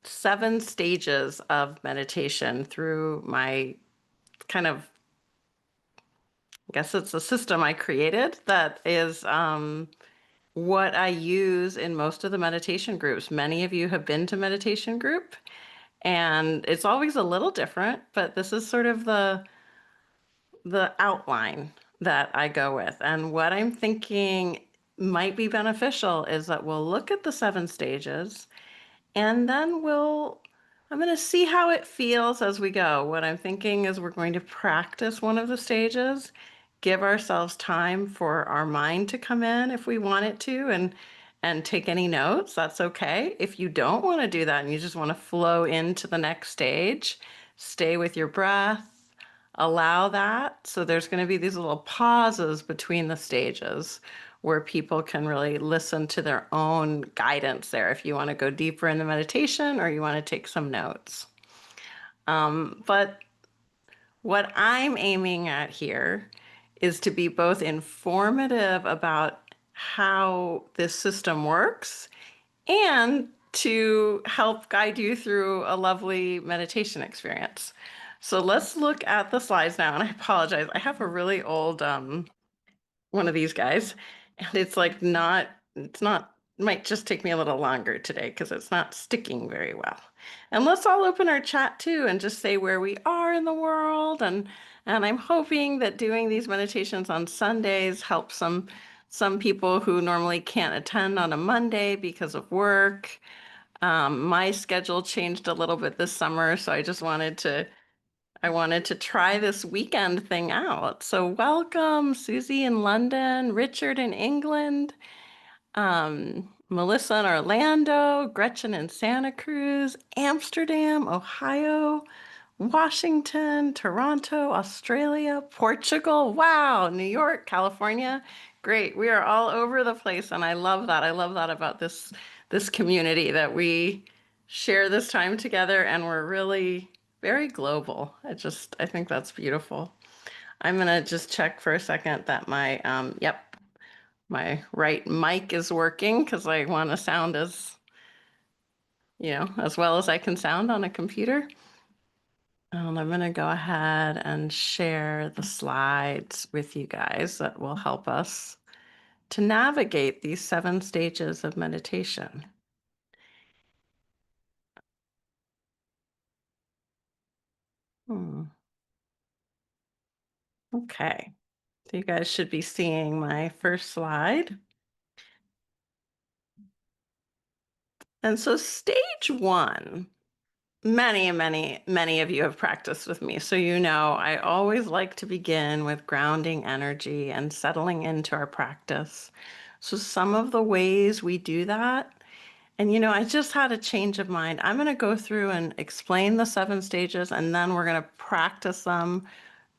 7 stages of meditation through my kind of, I guess it's a system I created that is what I use in most of the meditation groups. Many of you have been to meditation group, and it's always a little different, but this is sort of the outline that I go with. And what I'm thinking might be beneficial is that we'll look at the 7 stages and then I'm going to see how it feels as we go. What I'm thinking is we're going to practice one of the stages, give ourselves time for our mind to come in if we want it to, and take any notes. That's okay. If you don't want to do that and you just want to flow into the next stage, stay with your breath, allow that. So there's going to be these little pauses between the stages where people can really listen to their own guidance there if you want to go deeper in the meditation or you want to take some notes. But what I'm aiming at here is to be both informative about how this system works and to help guide you through a lovely meditation experience. So let's look at the slides now. And I apologize, I have a really old one of these guys, and it's not, might just take me a little longer today because it's not sticking very well. And let's all open our chat too and just say where we are in the world. And I'm hoping that doing these meditations on Sundays helps some people who normally can't attend on a Monday because of work. My schedule changed a little bit this summer, so I wanted to try this weekend thing out. So welcome, Susie in London, Richard in England, Melissa in Orlando, Gretchen in Santa Cruz, Amsterdam, Ohio, Washington, Toronto, Australia, Portugal. Wow, New York, California. Great. We are all over the place, and I love that. I love that about this community that we share this time together and we're really very global. I think that's beautiful. I'm gonna just check for a second that yep, my right mic is working because I want to sound as well as I can sound on a computer. And I'm gonna go ahead and share the slides with you guys that will help us to navigate these 7 stages of meditation. Okay, so you guys should be seeing my first slide. And so stage 1, many of you have practiced with me. So you know, I always like to begin with grounding energy and settling into our practice. So some of the ways we do that, and I just had a change of mind. I'm going to go through and explain the 7 stages, and then we're going to practice them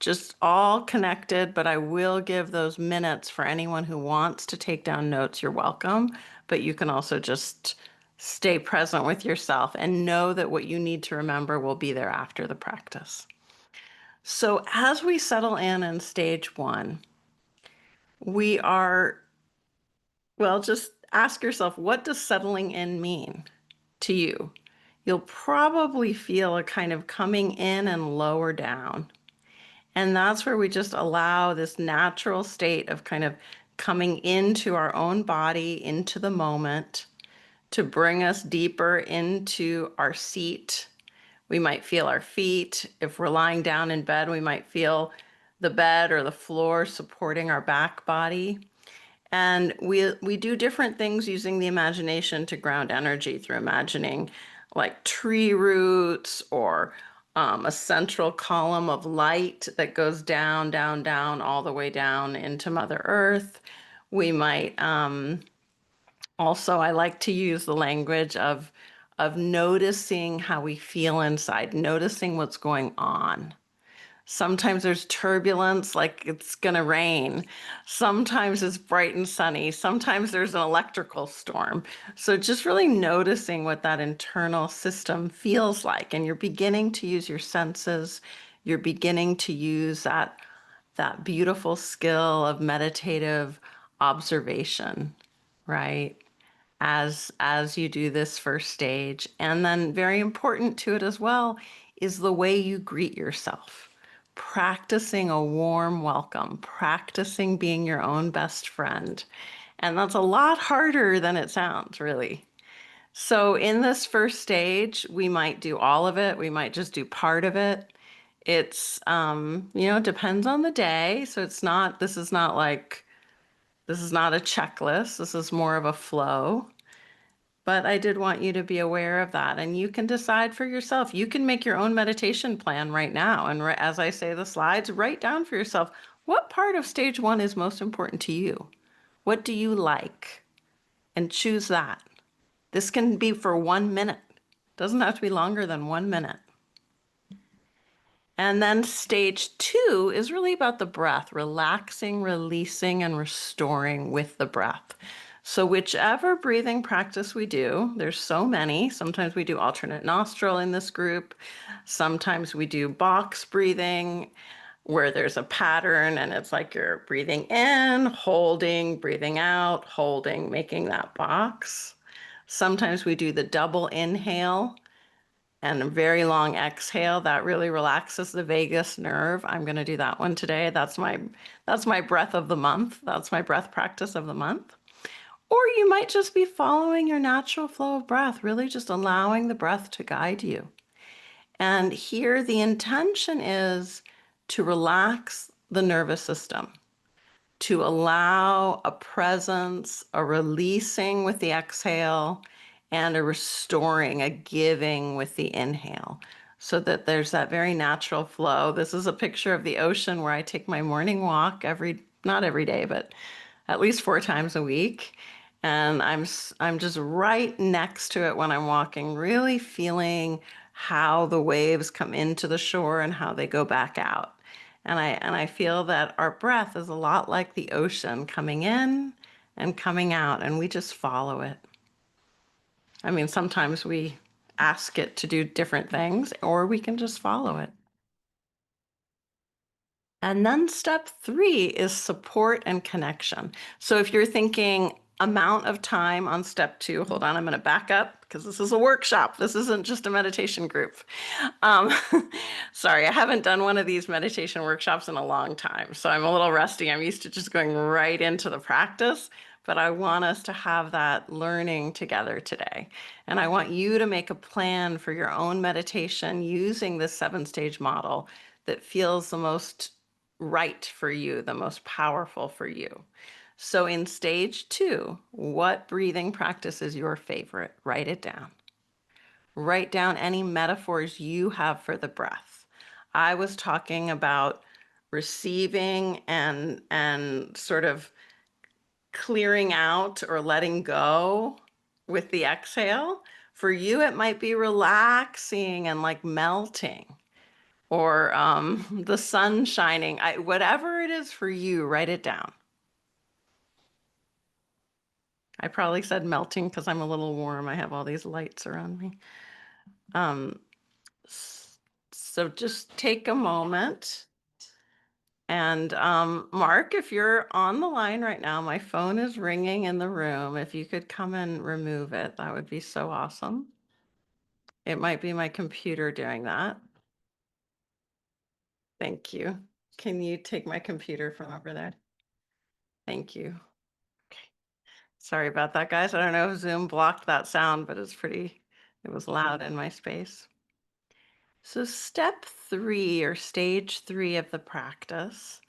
just all connected, but I will give those minutes for anyone who wants to take down notes. You're welcome, but you can also just stay present with yourself and know that what you need to remember will be there after the practice. So as we settle in stage 1, we are, well, just ask yourself, what does settling in mean to you? You'll probably feel a kind of coming in and lower down. And that's where we just allow this natural state of kind of coming into our own body, into the moment, to bring us deeper into our seat. We might feel our feet. If we're lying down in bed, we might feel the bed or the floor supporting our back body. And we do different things using the imagination to ground energy through imagining like tree roots or a central column of light that goes down, down, down, all the way down into Mother Earth. We might also, I like to use the language of noticing how we feel inside, noticing what's going on. Sometimes there's turbulence, like it's gonna rain. Sometimes it's bright and sunny. Sometimes there's an electrical storm. So just really noticing what that internal system feels like. And you're beginning to use your senses. You're beginning to use that beautiful skill of meditative observation, right? as you do this first stage. And then very important to it as well is the way you greet yourself. Practicing a warm welcome, practicing being your own best friend. And that's a lot harder than it sounds, really. So in this first stage, we might do all of it. We might just do part of it. It's, depends on the day. So this is not a checklist. This is more of a flow. But I did want you to be aware of that. And you can decide for yourself. You can make your own meditation plan right now. And as I say the slides, write down for yourself what part of stage one is most important to you. What do you like? And choose that. This can be for 1 minute. Doesn't have to be longer than 1 minute. And then stage two is really about the breath, relaxing, releasing, and restoring with the breath. So whichever breathing practice we do, there's so many. Sometimes we do alternate nostril in this group. Sometimes we do box breathing where there's a pattern and it's like you're breathing in, holding, breathing out, holding, making that box. Sometimes we do the double inhale and a very long exhale. That really relaxes the vagus nerve. I'm going to do that one today. That's my breath of the month. That's my breath practice of the month. Or you might just be following your natural flow of breath, really just allowing the breath to guide you. And here the intention is to relax the nervous system, to allow a presence, a releasing with the exhale, and a restoring, a giving with the inhale, so that there's that very natural flow. This is a picture of the ocean where I take my morning walk not every day, but at least 4 times a week. And I'm just right next to it when I'm walking, really feeling how the waves come into the shore and how they go back out. And I feel that our breath is a lot like the ocean coming in and coming out, and we just follow it. I mean, sometimes we ask it to do different things, or we can just follow it. And then step three is support and connection. So if you're thinking amount of time on step two, hold on, I'm going to back up because this is a workshop. This isn't just a meditation group. Um, sorry, I haven't done one of these meditation workshops in a long time, so I'm a little rusty. I'm used to just going right into the practice, but I want us to have that learning together today. And I want you to make a plan for your own meditation using this 7-stage model that feels the most right for you, the most powerful for you. So in stage two, what breathing practice is your favorite? Write it down. Write down any metaphors you have for the breath. I was talking about receiving and sort of clearing out or letting go with the exhale. For you, it might be relaxing and like melting, or the sun shining. Whatever it is for you, write it down. I probably said melting because I'm a little warm. I have all these lights around me. Um, so just take a moment. And Mark, if you're on the line right now, my phone is ringing in the room. If you could come and remove it, that would be so awesome. It might be my computer doing that. Thank you. Can you take my computer from over there? Thank you. Sorry about that, guys. I don't know if Zoom blocked that sound, but it was loud in my space. So step three, or stage three of the practice,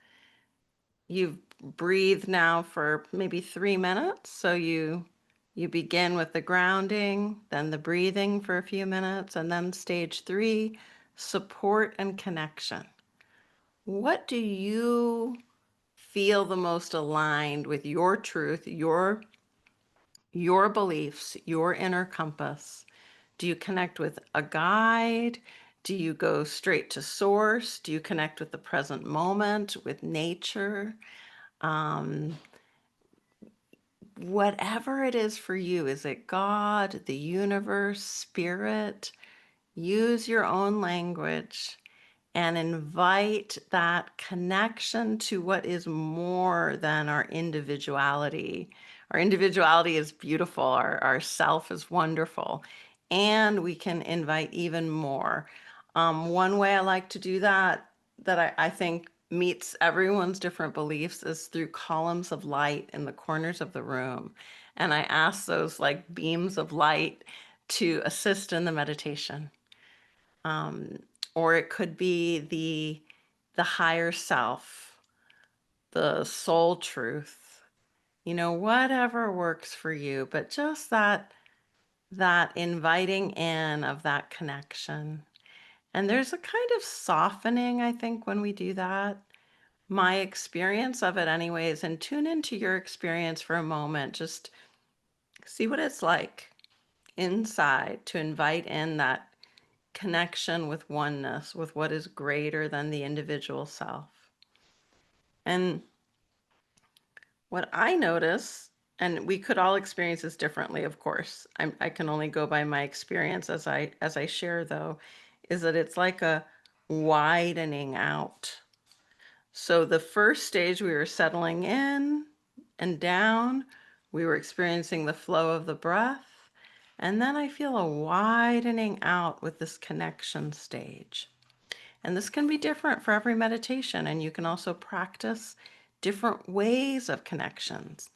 you've breathed now for maybe 3 minutes. So you begin with the grounding, then the breathing for a few minutes, and then stage three, support and connection. What do you feel the most aligned with your truth, your beliefs, your inner compass? Do you connect with a guide? Do you go straight to source? Do you connect with the present moment, with nature? Um, Whatever it is for you, is it God, the universe, spirit? Use your own language and invite that connection to what is more than our individuality, our individuality is beautiful, our self is wonderful, and we can invite even more. One way I like to do that, that I think meets everyone's different beliefs, is through columns of light in the corners of the room. And I ask those like beams of light to assist in the meditation. Um, or it could be the higher self, the soul truth, whatever works for you, but just that inviting in of that connection. And there's a kind of softening, I think, when we do that. My experience of it anyways, and tune into your experience for a moment. Just see what it's like inside to invite in that connection with oneness, with what is greater than the individual self. And what I notice, and we could all experience this differently, of course. I can only go by my experience as I share, though, is that it's like a widening out. So the first stage, we were settling in and down. We were experiencing the flow of the breath. And then I feel a widening out with this connection stage. And this can be different for every meditation, and you can also practice different ways of connections.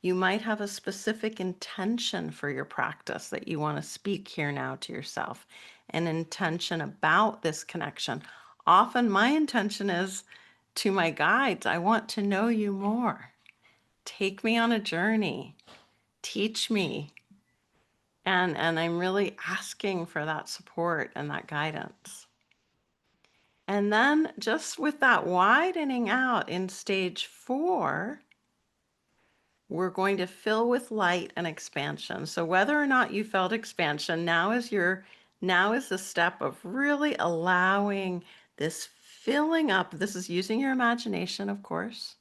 You might have a specific intention for your practice that you want to speak here now to yourself, an intention about this connection. Often my intention is to my guides, I want to know you more. Take me on a journey. Teach me. And I'm really asking for that support and that guidance. And then just with that widening out in stage 4, we're going to fill with light and expansion. So whether or not you felt expansion, now is the step of really allowing this filling up. This is using your imagination, of course,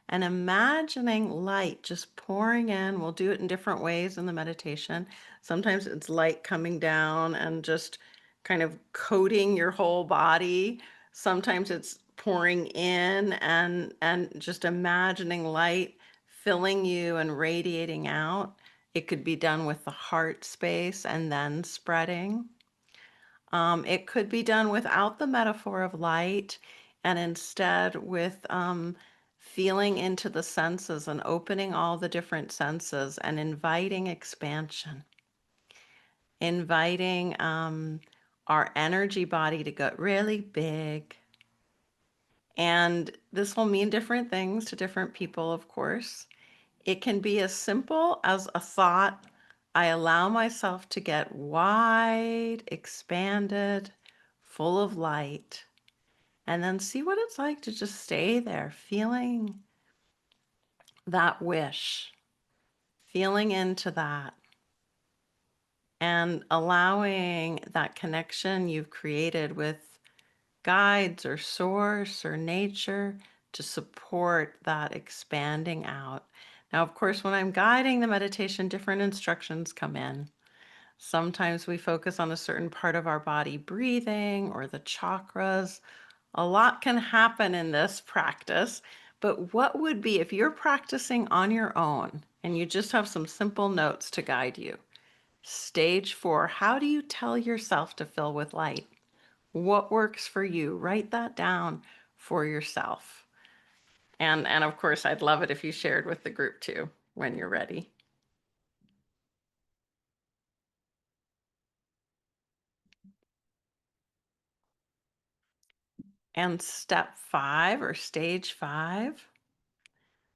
and imagining light just pouring in. We'll do it in different ways in the meditation. Sometimes it's light coming down and just kind of coating your whole body. Sometimes it's pouring in and just imagining light filling you and radiating out. It could be done with the heart space and then spreading. It could be done without the metaphor of light and instead with feeling into the senses and opening all the different senses and inviting expansion, inviting our energy body to get really big. And this will mean different things to different people, of course. It can be as simple as a thought. I allow myself to get wide, expanded, full of light, and then see what it's like to just stay there, feeling that wish, feeling into that, and allowing that connection you've created with guides or source or nature to support that expanding out. Now, of course, when I'm guiding the meditation, different instructions come in. Sometimes we focus on a certain part of our body, breathing or the chakras. A lot can happen in this practice, but what would be if you're practicing on your own and you just have some simple notes to guide you? Stage 4, how do you tell yourself to fill with light? What works for you? Write that down for yourself. And of course, I'd love it if you shared with the group too when you're ready. And step 5 or stage 5,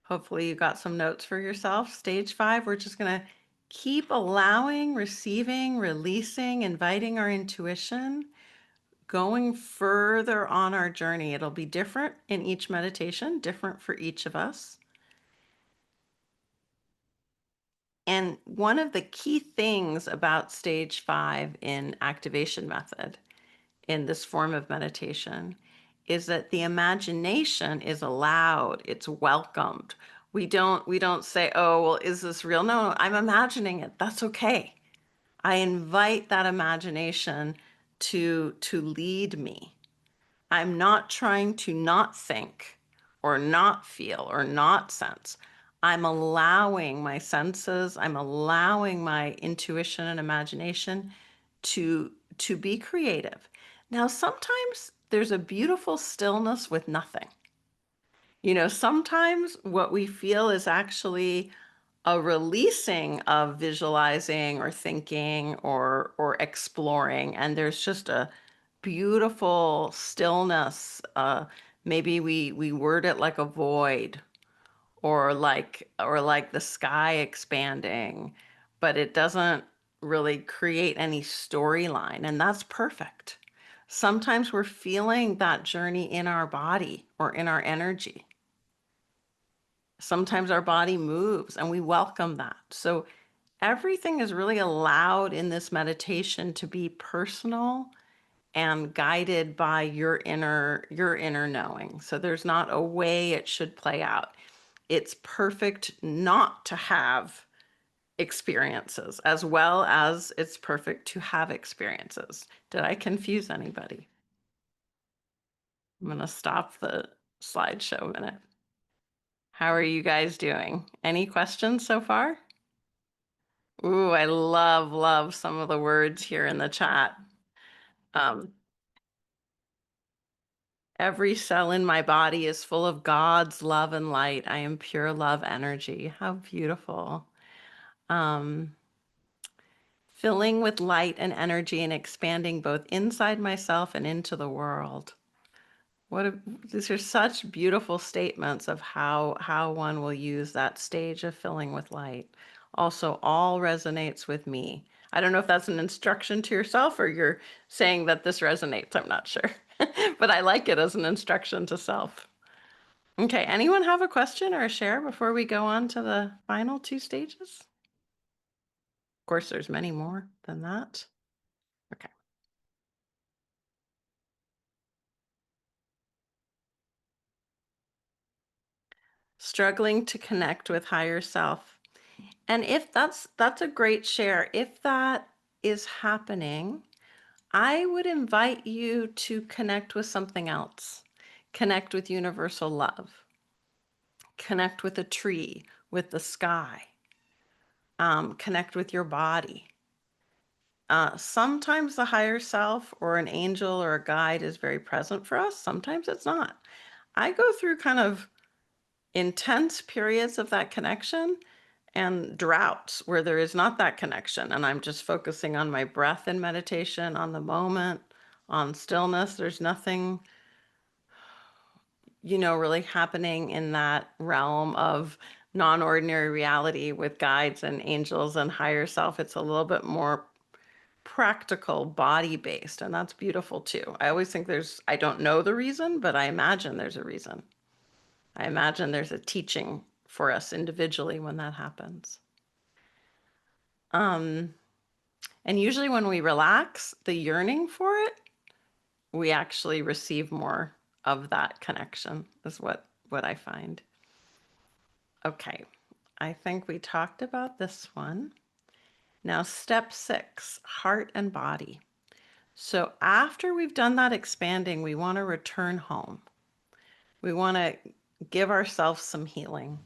hopefully you got some notes for yourself. Stage 5, we're just going to keep allowing, receiving, releasing, inviting our intuition, going further on our journey. It'll be different in each meditation, different for each of us. And one of the key things about stage 5 in activation method, in this form of meditation, is that the imagination is allowed, it's welcomed. We don't say, oh, well, is this real? No, I'm imagining it. That's okay. I invite that imagination to lead me. I'm not trying to not think or not feel or not sense. I'm allowing my senses, I'm allowing my intuition and imagination to be creative. Now, sometimes there's a beautiful stillness with nothing. Sometimes what we feel is actually a releasing of visualizing or thinking or exploring, and there's just a beautiful stillness. Maybe we word it like a void, or like the sky expanding, but it doesn't really create any storyline, and that's perfect. Sometimes we're feeling that journey in our body or in our energy. Sometimes our body moves and we welcome that. So everything is really allowed in this meditation to be personal and guided by your inner knowing. So there's not a way it should play out. It's perfect not to have experiences as well as it's perfect to have experiences. Did I confuse anybody? I'm going to stop the slideshow a minute. How are you guys doing? Any questions so far? Ooh, I love some of the words here in the chat. Um, every cell in my body is full of God's love and light. I am pure love energy. How beautiful. Um, filling with light and energy and expanding both inside myself and into the world. These are such beautiful statements of how one will use that stage of filling with light. Also, all resonates with me. I don't know if that's an instruction to yourself or you're saying that this resonates. I'm not sure, but I like it as an instruction to self. Okay, anyone have a question or a share before we go on to the final two stages? Of course, there's many more than that. Okay. Struggling to connect with higher self. And if that's a great share. If that is happening, I would invite you to connect with something else. Connect with universal love. Connect with a tree, with the sky. Connect with your body. Sometimes the higher self or an angel or a guide is very present for us. Sometimes it's not. I go through kind of intense periods of that connection and droughts where there is not that connection. And I'm just focusing on my breath in meditation, on the moment, on stillness. There's nothing, really happening in that realm of non-ordinary reality with guides and angels and higher self. It's a little bit more practical, body based, and that's beautiful too. I always think I don't know the reason, but I imagine there's a reason. I imagine there's a teaching for us individually when that happens. Um, and usually when we relax the yearning for it, we actually receive more of that connection, is what I find. Okay, I think we talked about this one. Now, step 6, heart and body. So after we've done that expanding, we want to return home. We want to give ourselves some healing.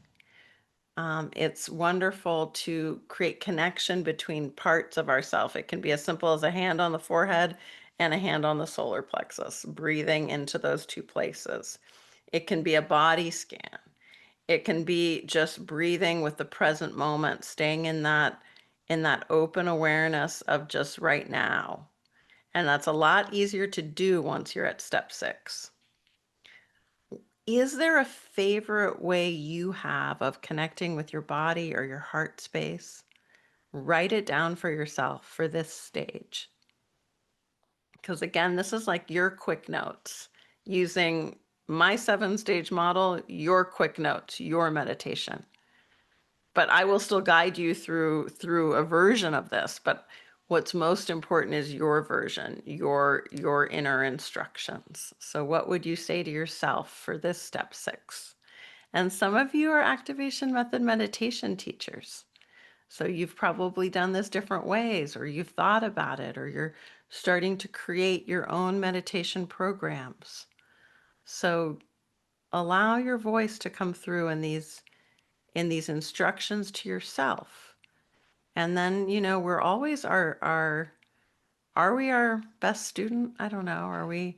It's wonderful to create connection between parts of ourself. It can be as simple as a hand on the forehead and a hand on the solar plexus, breathing into those two places. It can be a body scan. It can be just breathing with the present moment, staying in that open awareness of just right now. And that's a lot easier to do once you're at step 6. Is there a favorite way you have of connecting with your body or your heart space? Write it down for yourself for this stage. Because again, this is like your quick notes. Using my 7-stage model, your quick notes, your meditation. But I will still guide you through a version of this. But what's most important is your version, your inner instructions. So what would you say to yourself for this step 6? And some of you are activation method meditation teachers. So you've probably done this different ways, or you've thought about it, or you're starting to create your own meditation programs. So allow your voice to come through in in these instructions to yourself. And then, we're always are we our best student? I don't know.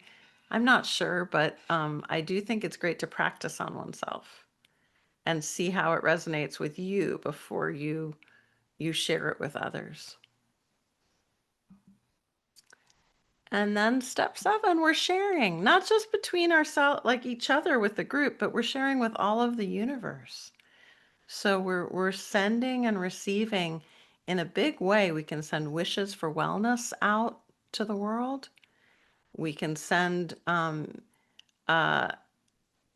I'm not sure, but I do think it's great to practice on oneself and see how it resonates with you before you share it with others. And then step 7, we're sharing, not just between ourselves, like each other with the group, but we're sharing with all of the universe. So we're sending and receiving in a big way. We can send wishes for wellness out to the world. We can send uh,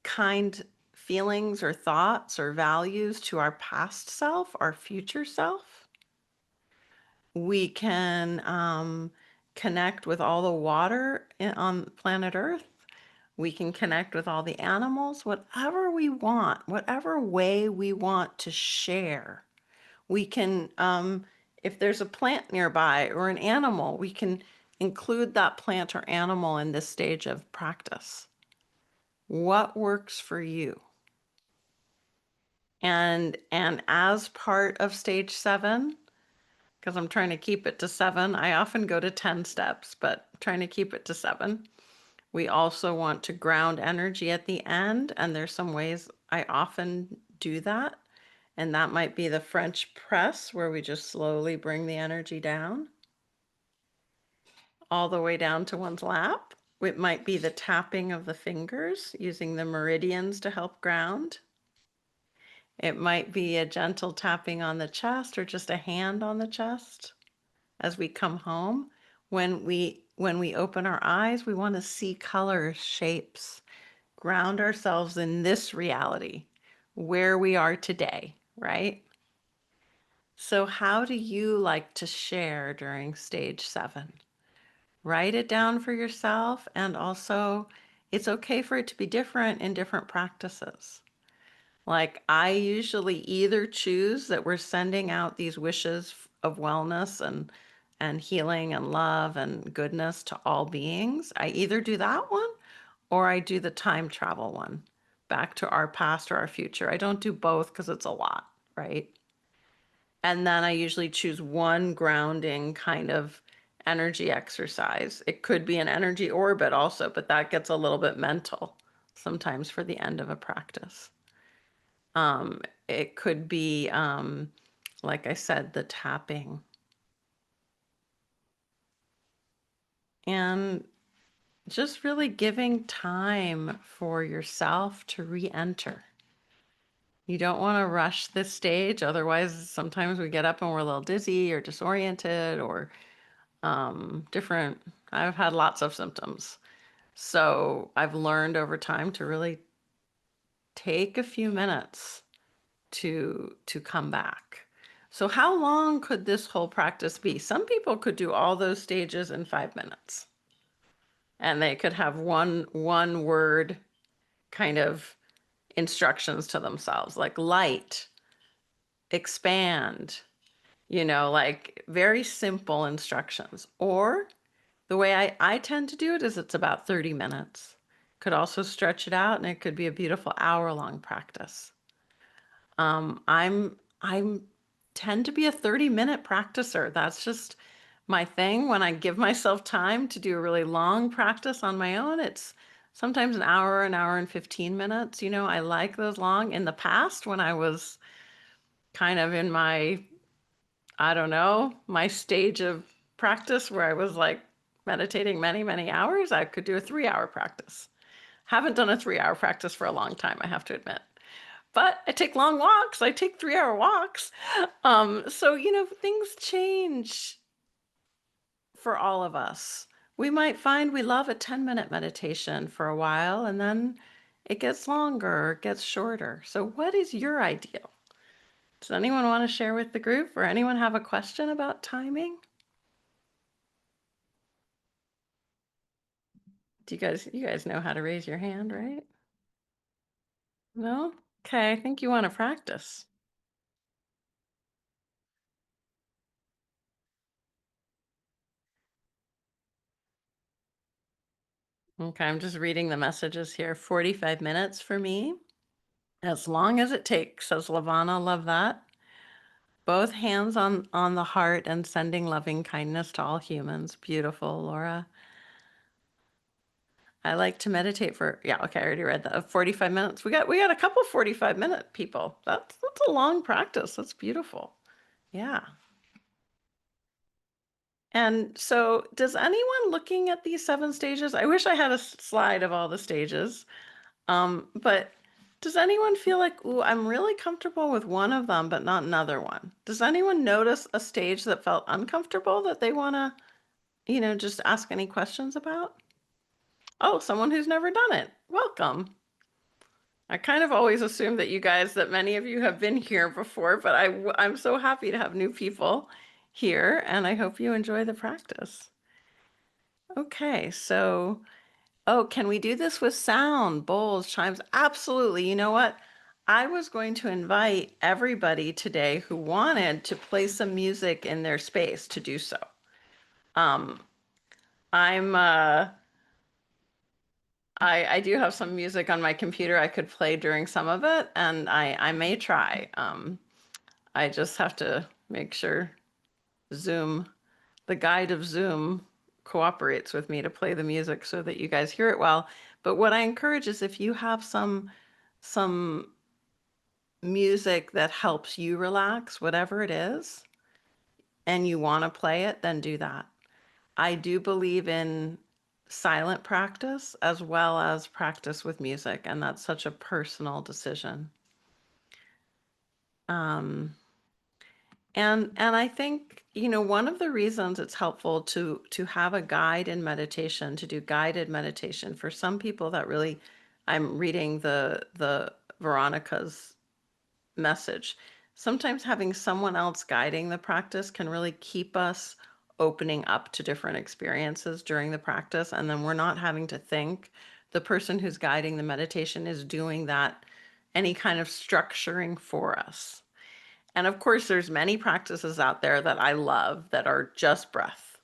kind feelings or thoughts or values to our past self, our future self. We can connect with all the water on planet Earth. We can connect with all the animals, whatever we want, whatever way we want to share. We can, if there's a plant nearby or an animal, we can include that plant or animal in this stage of practice. What works for you? And as part of stage 7, because I'm trying to keep it to 7, I often go to 10 steps, but I'm trying to keep it to 7. We also want to ground energy at the end, and there's some ways I often do that. And that might be the French press, where we just slowly bring the energy down, all the way down to one's lap. It might be the tapping of the fingers, using the meridians to help ground. It might be a gentle tapping on the chest or just a hand on the chest as we come home. When we open our eyes, we want to see colors, shapes, ground ourselves in this reality, where we are today, right? So how do you like to share during stage 7? Write it down for yourself, and also it's okay for it to be different in different practices. Like, I usually either choose that we're sending out these wishes of wellness and healing and love and goodness to all beings. I either do that one or I do the time travel one, back to our past or our future. I don't do both because it's a lot, right? And then I usually choose one grounding kind of energy exercise. It could be an energy orbit also, but that gets a little bit mental sometimes for the end of a practice. It could be, like I said, the tapping. And just really giving time for yourself to re-enter. You don't want to rush this stage, otherwise sometimes we get up and we're a little dizzy or disoriented or different. I've had lots of symptoms. So I've learned over time to really take a few minutes to come back. So how long could this whole practice be? Some people could do all those stages in 5 minutes. And they could have one word kind of instructions to themselves, like light, expand, like very simple instructions. Or the way I tend to do it is it's about 30 minutes. Could also stretch it out, and it could be a beautiful hour-long practice. I'm tend to be a 30-minute practicer. That's just my thing. When I give myself time to do a really long practice on my own, it's sometimes an hour and 15 minutes. I like those long. In the past, when I was kind of in my, I don't know, my stage of practice where I was like meditating many, many hours, I could do a 3-hour practice. Haven't done a 3-hour practice for a long time, I have to admit. But I take long walks. I take 3-hour walks. So, things change for all of us. We might find we love a 10-minute meditation for a while, and then it gets longer or it gets shorter. So what is your ideal? Does anyone want to share with the group, or anyone have a question about timing? You guys know how to raise your hand, right? No? Okay, I think you want to practice. Okay, I'm just reading the messages here. 45 minutes for me. As long as it takes, says Lavana. Love that. Both hands on the heart and sending loving kindness to all humans. Beautiful, Laura. I like to meditate for, yeah, okay, I already read that. 45 minutes. We got a couple 45-minute people. That's a long practice. That's beautiful. Yeah. And so does anyone looking at these 7 stages, I wish I had a slide of all the stages. But does anyone feel like, ooh, I'm really comfortable with one of them, but not another one? Does anyone notice a stage that felt uncomfortable that they want to, just ask any questions about? Oh, someone who's never done it. Welcome. I kind of always assume that that many of you have been here before, but I'm so happy to have new people here, and I hope you enjoy the practice. Okay, so, oh, can we do this with sound, bowls, chimes? Absolutely. You know what? I was going to invite everybody today who wanted to play some music in their space to do so. Um, I'm I do have some music on my computer I could play during some of it, and I may try. I just have to make sure Zoom, the guide of Zoom, cooperates with me to play the music so that you guys hear it well. But what I encourage is if you have some music that helps you relax, whatever it is, and you want to play it, then do that. I do believe in silent practice as well as practice with music, and that's such a personal decision. Um, and I think, one of the reasons it's helpful to have a guide in meditation, to do guided meditation, for some people that really, I'm reading the Veronica's message. Sometimes having someone else guiding the practice can really keep us opening up to different experiences during the practice, and then we're not having to think. The person who's guiding the meditation is doing that, any kind of structuring for us. And of course, there's many practices out there that I love that are just breath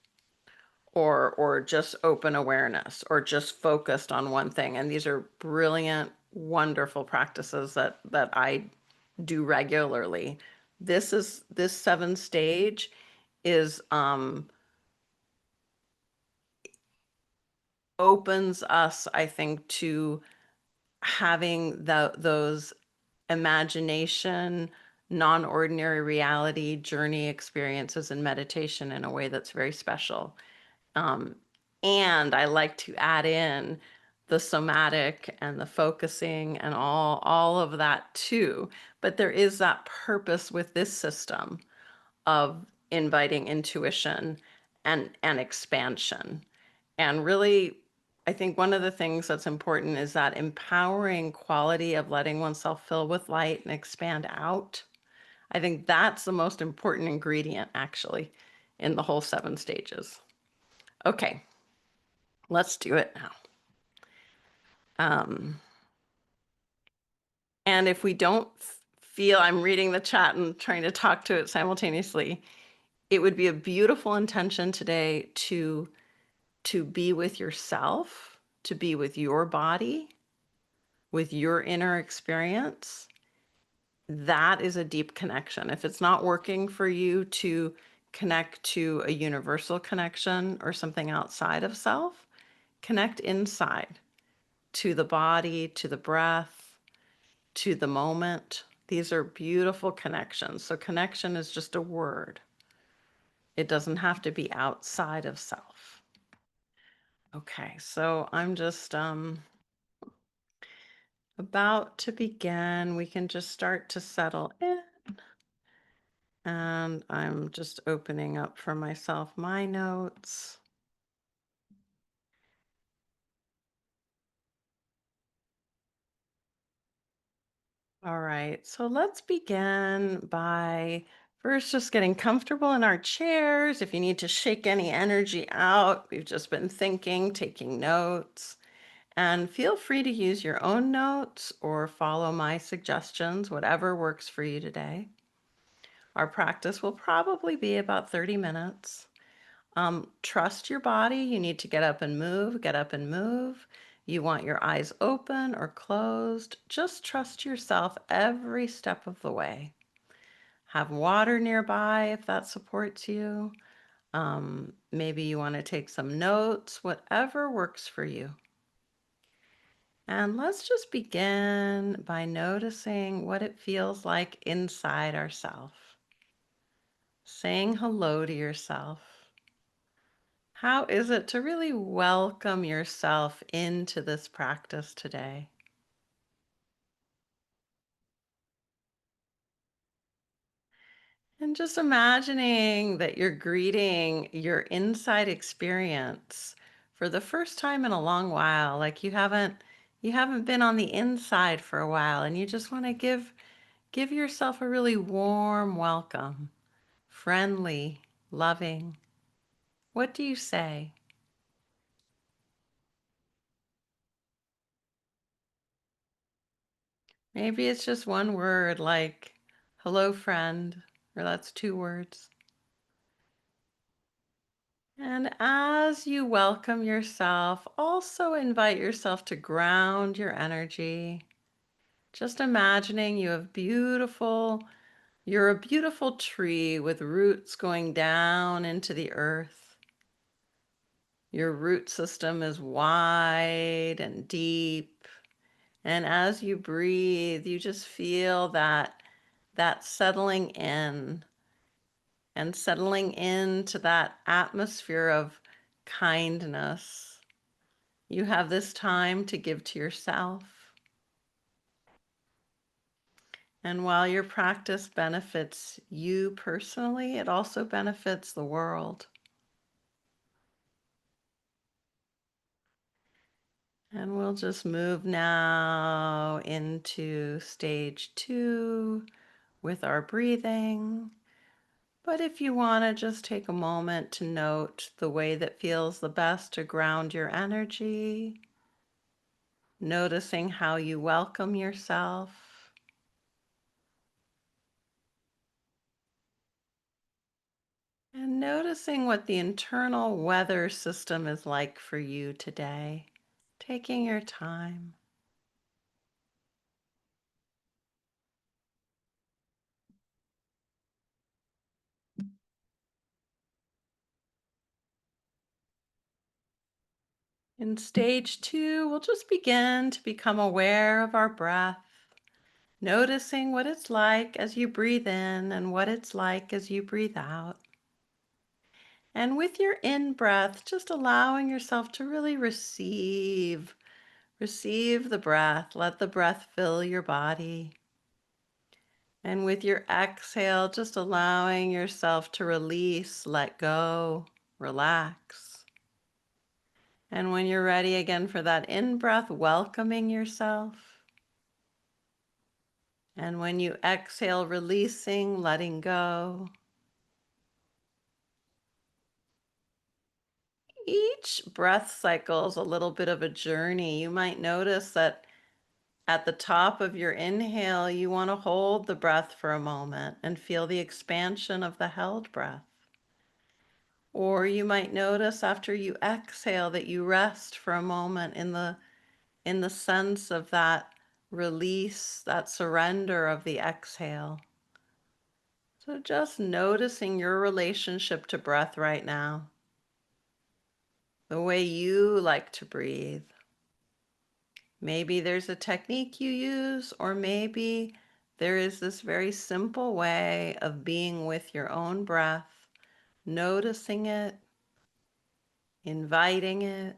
or just open awareness or just focused on one thing. And these are brilliant, wonderful practices that I do regularly. This 7 stage is opens us, I think, to having those imagination, non-ordinary reality journey experiences in meditation in a way that's very special. Um, and I like to add in the somatic and the focusing and all of that too. But there is that purpose with this system of inviting intuition and expansion. And really, I think one of the things that's important is that empowering quality of letting oneself fill with light and expand out. I think that's the most important ingredient, actually, in the whole 7 stages. Okay, let's do it now. And if we don't feel, I'm reading the chat and trying to talk to it simultaneously, it would be a beautiful intention today to be with yourself, to be with your body, with your inner experience. That is a deep connection. If it's not working for you to connect to a universal connection or something outside of self, connect inside to the body, to the breath, to the moment. These are beautiful connections. So connection is just a word. It doesn't have to be outside of self. Okay, so I'm just about to begin. We can just start to settle in. And I'm just opening up for myself my notes. All right, so let's begin by first just getting comfortable in our chairs. If you need to shake any energy out, we've just been thinking, taking notes. And feel free to use your own notes or follow my suggestions, whatever works for you today. Our practice will probably be about 30 minutes. Trust your body. You need to get up and move, get up and move. You want your eyes open or closed. Just trust yourself every step of the way. Have water nearby if that supports you. Maybe you want to take some notes, whatever works for you. And let's just begin by noticing what it feels like inside ourselves. Saying hello to yourself. How is it to really welcome yourself into this practice today? And just imagining that you're greeting your inside experience for the first time in a long while, like you haven't been on the inside for a while and you just want to give yourself a really warm welcome, friendly, loving. What do you say? Maybe it's just one word like hello friend, or that's two words. And as you welcome yourself, also invite yourself to ground your energy. Just imagining you're a beautiful tree with roots going down into the earth. Your root system is wide and deep. And as you breathe, you just feel that settling in and settling into that atmosphere of kindness. You have this time to give to yourself. And while your practice benefits you personally, it also benefits the world. And we'll just move now into stage 2 with our breathing. But if you want to just take a moment to note the way that feels the best to ground your energy, noticing how you welcome yourself. And noticing what the internal weather system is like for you today. Taking your time. In stage 2, we'll just begin to become aware of our breath, noticing what it's like as you breathe in and what it's like as you breathe out. And with your in breath, just allowing yourself to really receive the breath. Let the breath fill your body. And with your exhale, just allowing yourself to release, let go, relax. And when you're ready again for that in breath, welcoming yourself. And when you exhale, releasing, letting go. Each breath cycle is a little bit of a journey. You might notice that at the top of your inhale, you want to hold the breath for a moment and feel the expansion of the held breath. Or you might notice after you exhale that you rest for a moment in the sense of that release, that surrender of the exhale. So just noticing your relationship to breath right now, the way you like to breathe. Maybe there's a technique you use, or maybe there is this very simple way of being with your own breath, noticing it, inviting it,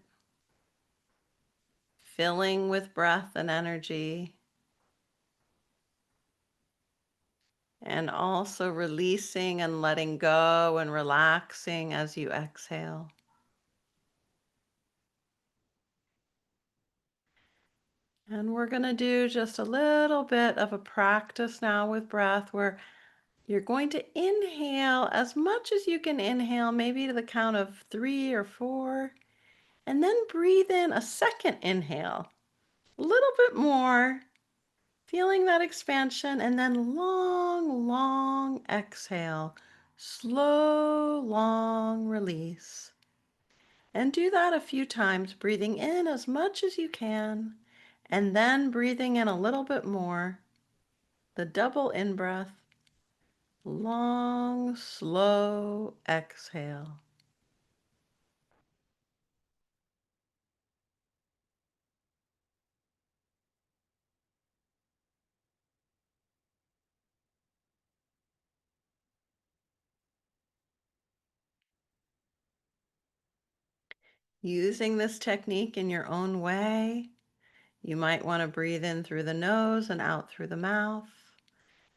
filling with breath and energy, and also releasing and letting go and relaxing as you exhale. And we're going to do just a little bit of a practice now with breath where you're going to inhale as much as you can inhale, maybe to the count of 3 or 4, and then breathe in a second inhale, a little bit more, feeling that expansion, and then long, long exhale, slow, long release. And do that a few times, breathing in as much as you can, and then breathing in a little bit more. The double in breath, long, slow exhale. Using this technique in your own way, you might want to breathe in through the nose and out through the mouth.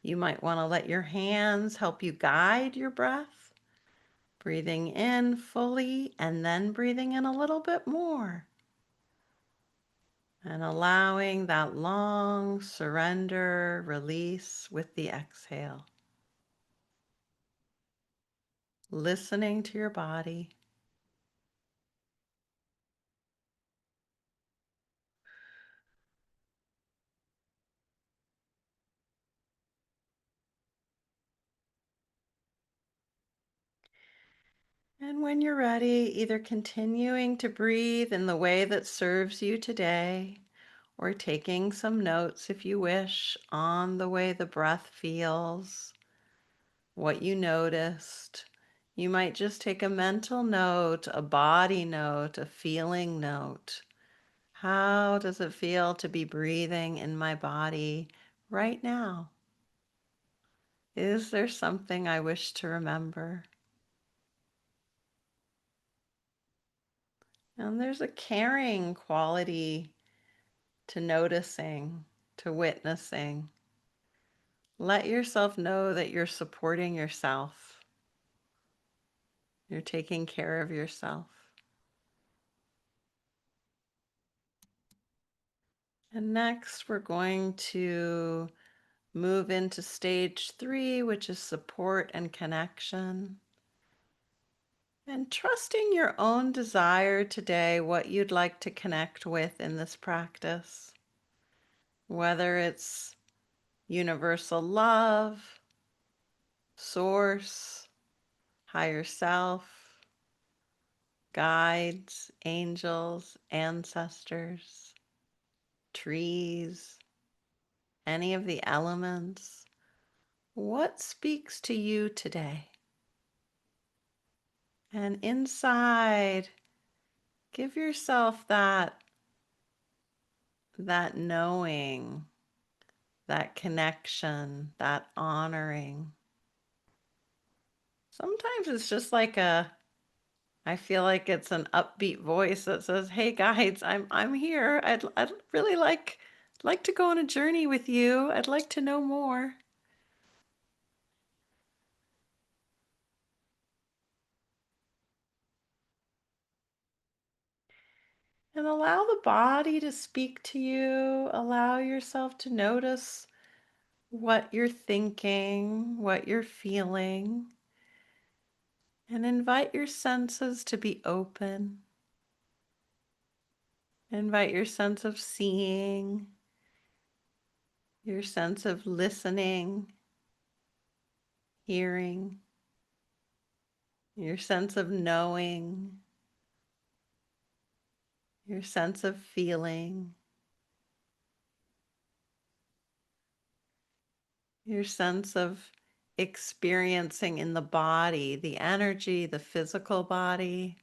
You might want to let your hands help you guide your breath, breathing in fully and then breathing in a little bit more. And allowing that long surrender, release with the exhale. Listening to your body. And when you're ready, either continuing to breathe in the way that serves you today, or taking some notes if you wish on the way the breath feels, what you noticed. You might just take a mental note, a body note, a feeling note. How does it feel to be breathing in my body right now? Is there something I wish to remember? And there's a caring quality to noticing, to witnessing. Let yourself know that you're supporting yourself. You're taking care of yourself. And next, we're going to move into stage 3, which is support and connection. And trusting your own desire today, what you'd like to connect with in this practice, whether it's universal love, source, higher self, guides, angels, ancestors, trees, any of the elements. What speaks to you today? And inside, give yourself that knowing, that connection, that honoring. Sometimes it's just like I feel like it's an upbeat voice that says, "Hey guides, I'm here. I'd really like to go on a journey with you. I'd like to know more." And allow the body to speak to you. Allow yourself to notice what you're thinking, what you're feeling, and invite your senses to be open. Invite your sense of seeing, your sense of listening, hearing, your sense of knowing, your sense of feeling, your sense of experiencing in the body, the energy, the physical body.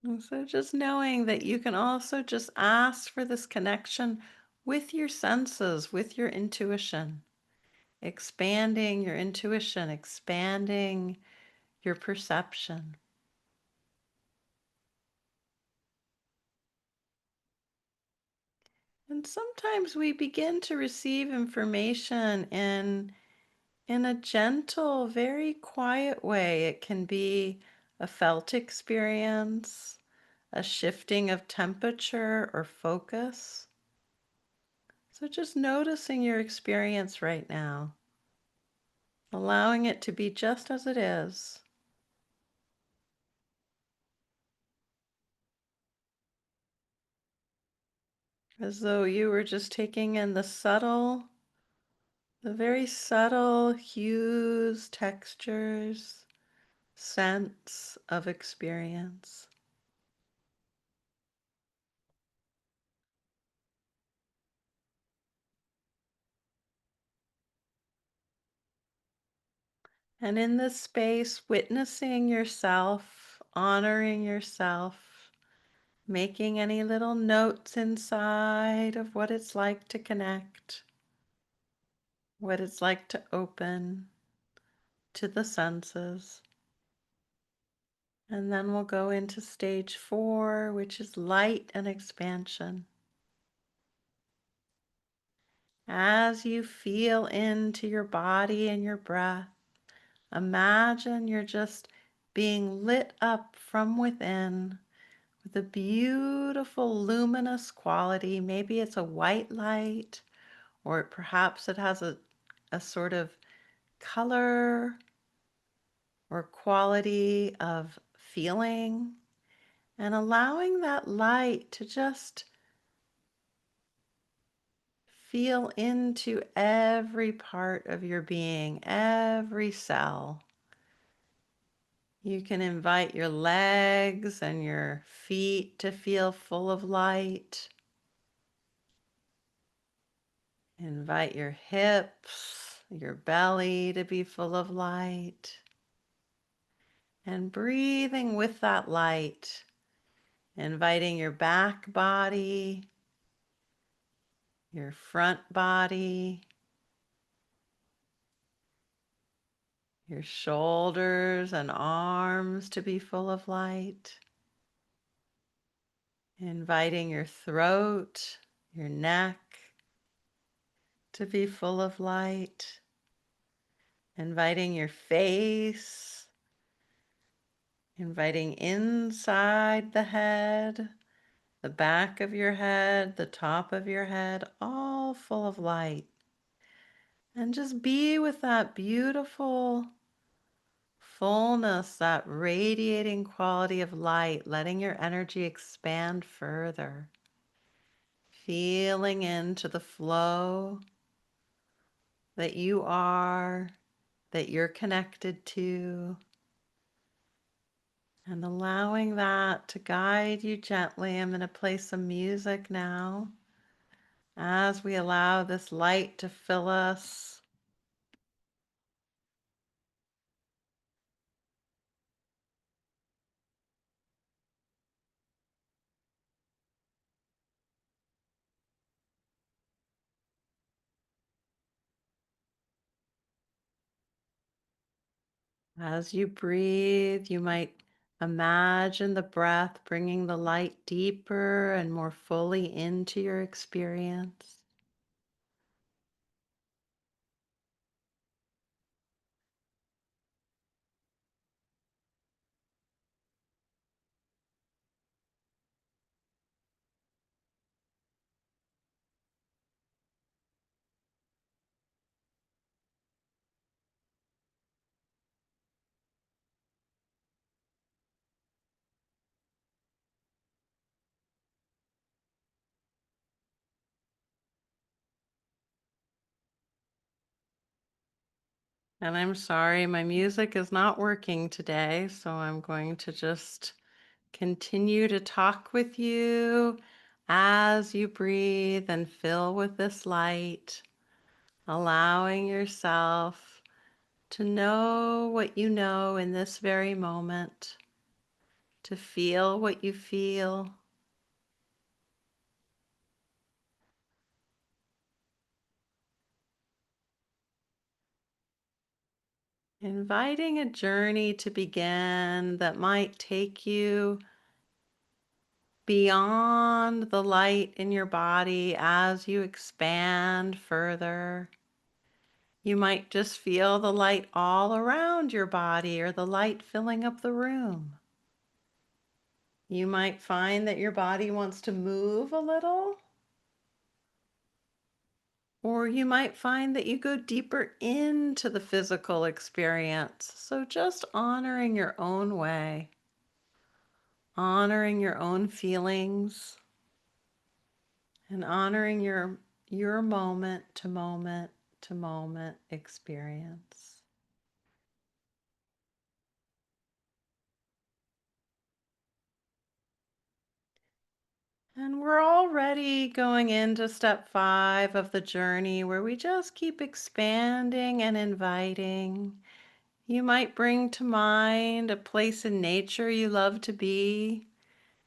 And so just knowing that you can also just ask for this connection with your senses, with your intuition, expanding your intuition, expanding your perception. And sometimes we begin to receive information in a gentle, very quiet way. It can be a felt experience, a shifting of temperature or focus. So just noticing your experience right now, allowing it to be just as it is, as though you were just taking in the subtle The very subtle hues, textures, sense of experience. And in this space, witnessing yourself, honoring yourself, making any little notes inside of what it's like to connect, what it's like to open to the senses. And then we'll go into stage 4, which is light and expansion. As you feel into your body and your breath, imagine you're just being lit up from within with a beautiful luminous quality. Maybe it's a white light, or perhaps it has a sort of color or quality of feeling, and allowing that light to just feel into every part of your being, every cell. You can invite your legs and your feet to feel full of light. Invite your hips, your belly to be full of light. And breathing with that light, inviting your back body, your front body, your shoulders and arms to be full of light. Inviting your throat, your neck to be full of light. Inviting your face, inviting inside the head, the back of your head, the top of your head, all full of light. And just be with that beautiful fullness, that radiating quality of light, letting your energy expand further. Feeling into the flow that you are, that you're connected to, and allowing that to guide you gently. I'm going to play some music now as we allow this light to fill us. As you breathe, you might imagine the breath bringing the light deeper and more fully into your experience. And I'm sorry, my music is not working today, so I'm going to just continue to talk with you as you breathe and fill with this light, allowing yourself to know what you know in this very moment, to feel what you feel. Inviting a journey to begin that might take you beyond the light in your body as you expand further. You might just feel the light all around your body or the light filling up the room. You might find that your body wants to move a little, or you might find that you go deeper into the physical experience. So just honoring your own way, honoring your own feelings, and honoring your moment to moment. to moment experience. And we're already going into step 5 of the journey where we just keep expanding and inviting. You might bring to mind a place in nature you love to be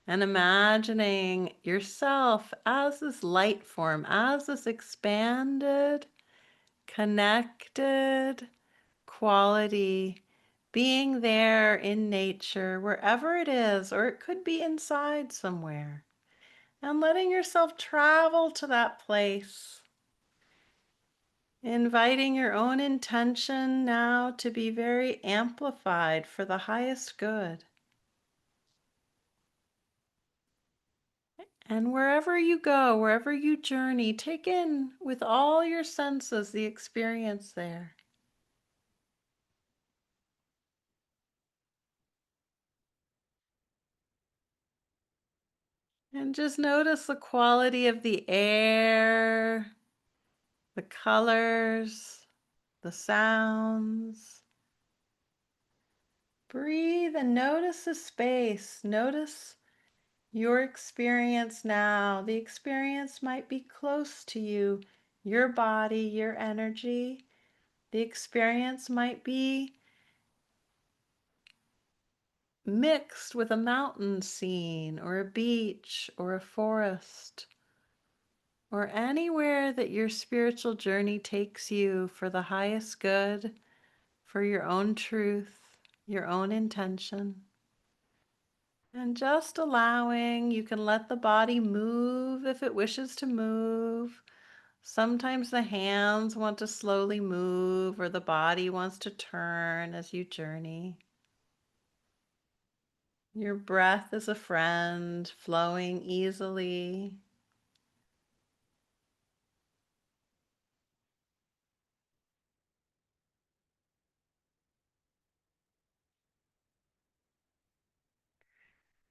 and imagining yourself as this light form, as this expanded, connected quality, being there in nature, wherever it is, or it could be inside somewhere, and letting yourself travel to that place. Inviting your own intention now to be very amplified for the highest good. And wherever you go, wherever you journey, take in with all your senses the experience there. And just notice the quality of the air, the colors, the sounds. Breathe and notice the space. Notice your experience now. The experience might be close to you, your body, your energy. The experience might be mixed with a mountain scene or a beach or a forest or anywhere that your spiritual journey takes you for the highest good, for your own truth, your own intention. And just allowing, you can let the body move if it wishes to move. Sometimes the hands want to slowly move or the body wants to turn as you journey. Your breath is a friend, flowing easily.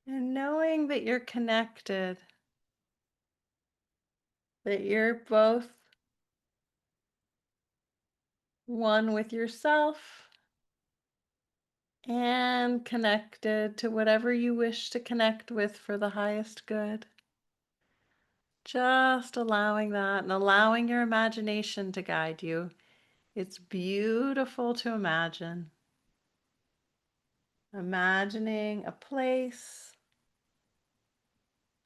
And knowing that you're connected, that you're both one with yourself and connected to whatever you wish to connect with for the highest good. Just allowing that and allowing your imagination to guide you. It's beautiful to imagine. Imagining a place,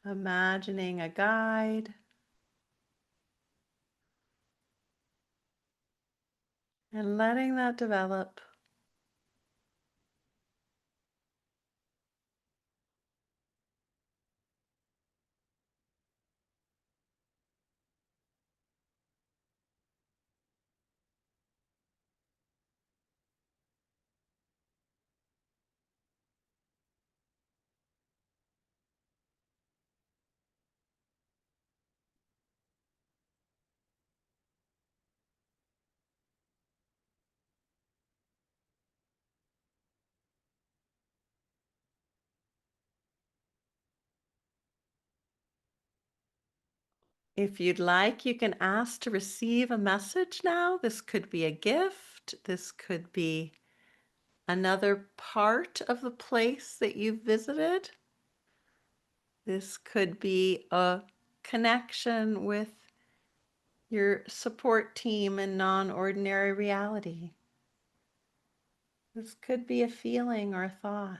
imagining a guide, and letting that develop. If you'd like, you can ask to receive a message now. This could be a gift. This could be another part of the place that you've visited. This could be a connection with your support team in non-ordinary reality. This could be a feeling or a thought.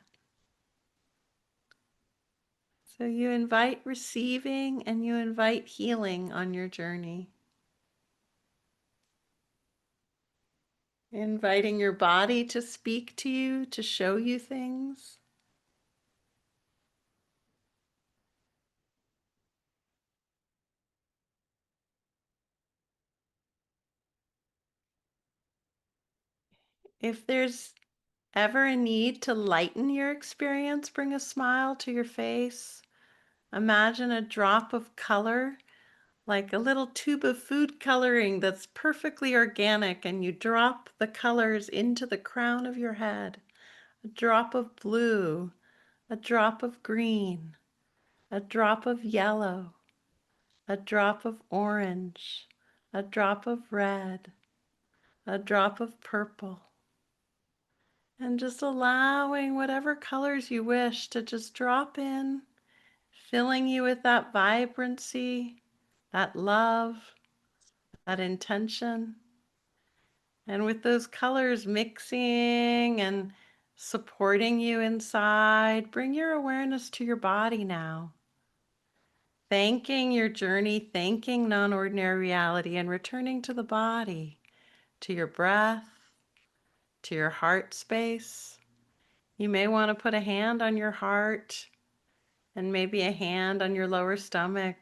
So you invite receiving and you invite healing on your journey. Inviting your body to speak to you, to show you things. If there's ever a need to lighten your experience, bring a smile to your face. Imagine a drop of color, like a little tube of food coloring that's perfectly organic, and you drop the colors into the crown of your head. A drop of blue, a drop of green, a drop of yellow, a drop of orange, a drop of red, a drop of purple, and just allowing whatever colors you wish to just drop in, filling you with that vibrancy, that love, that intention. And with those colors mixing and supporting you inside, bring your awareness to your body now. Thanking your journey, thanking non ordinary reality, and returning to the body, to your breath, to your heart space. You may want to put a hand on your heart and maybe a hand on your lower stomach,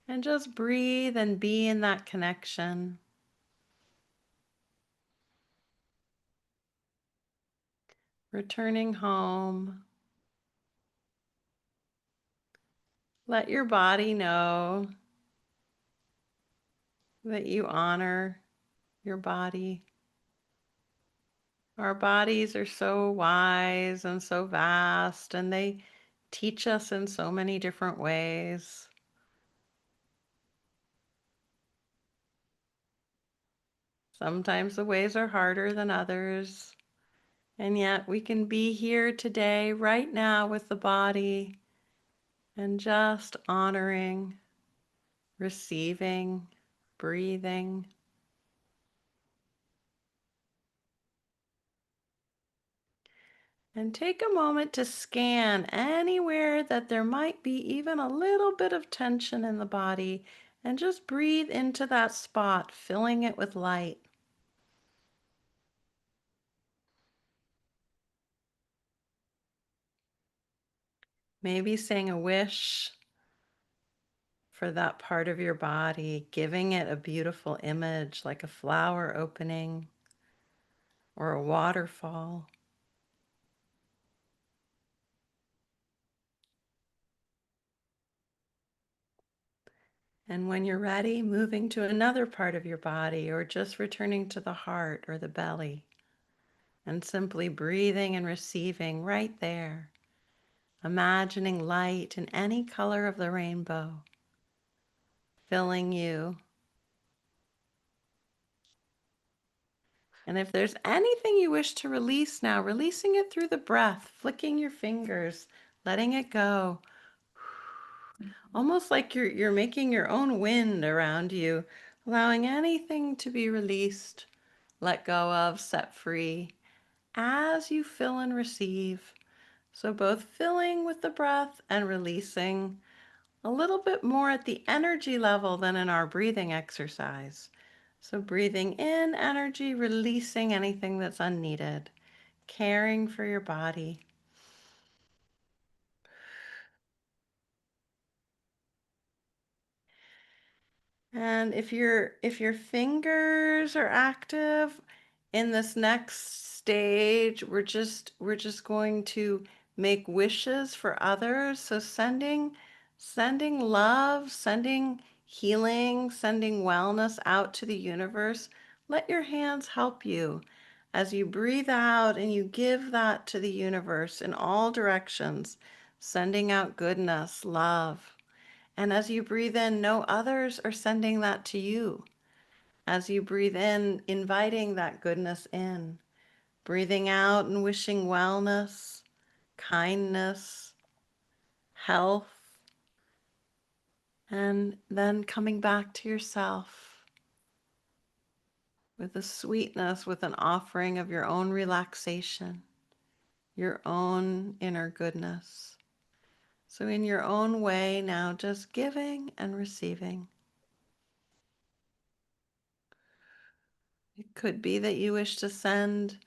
and just breathe and be in that connection. Returning home. Let your body know that you honor your body. Our bodies are so wise and so vast, and they teach us in so many different ways. Sometimes the ways are harder than others, and yet we can be here today, right now, with the body, and just honoring, receiving, breathing. And take a moment to scan anywhere that there might be even a little bit of tension in the body, and just breathe into that spot, filling it with light. Maybe saying a wish for that part of your body, giving it a beautiful image like a flower opening or a waterfall. And when you're ready, moving to another part of your body, or just returning to the heart or the belly, and simply breathing and receiving right there, imagining light in any color of the rainbow, filling you. And if there's anything you wish to release now, releasing it through the breath, flicking your fingers, letting it go. Almost like you're making your own wind around you, allowing anything to be released, let go of, set free as you fill and receive. So both filling with the breath and releasing a little bit more at the energy level than in our breathing exercise. So breathing in energy, releasing anything that's unneeded, caring for your body. And if your fingers are active in this next stage, we're just going to make wishes for others. So sending love, sending healing, sending wellness out to the universe. Let your hands help you as you breathe out and you give that to the universe in all directions, sending out goodness, love. And as you breathe in, know others are sending that to you. As you breathe in, inviting that goodness in. Breathing out and wishing wellness, kindness, health, and then coming back to yourself with a sweetness, with an offering of your own relaxation, your own inner goodness. So, in your own way, now just giving and receiving. It could be that you wish to send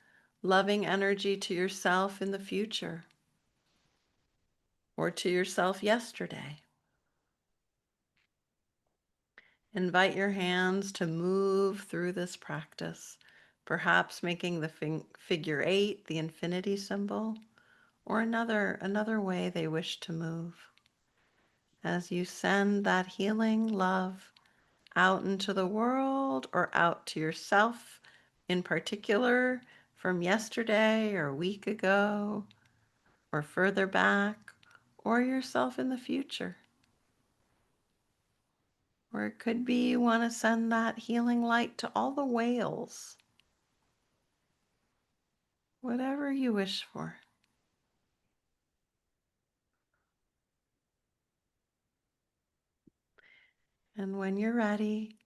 loving energy to yourself in the future or to yourself yesterday. Invite your hands to move through this practice, perhaps making the figure eight, the infinity symbol, or another way they wish to move. As you send that healing love out into the world or out to yourself in particular from yesterday or a week ago or further back, or yourself in the future. Or it could be you want to send that healing light to all the whales whatever you wish for. And when you're ready,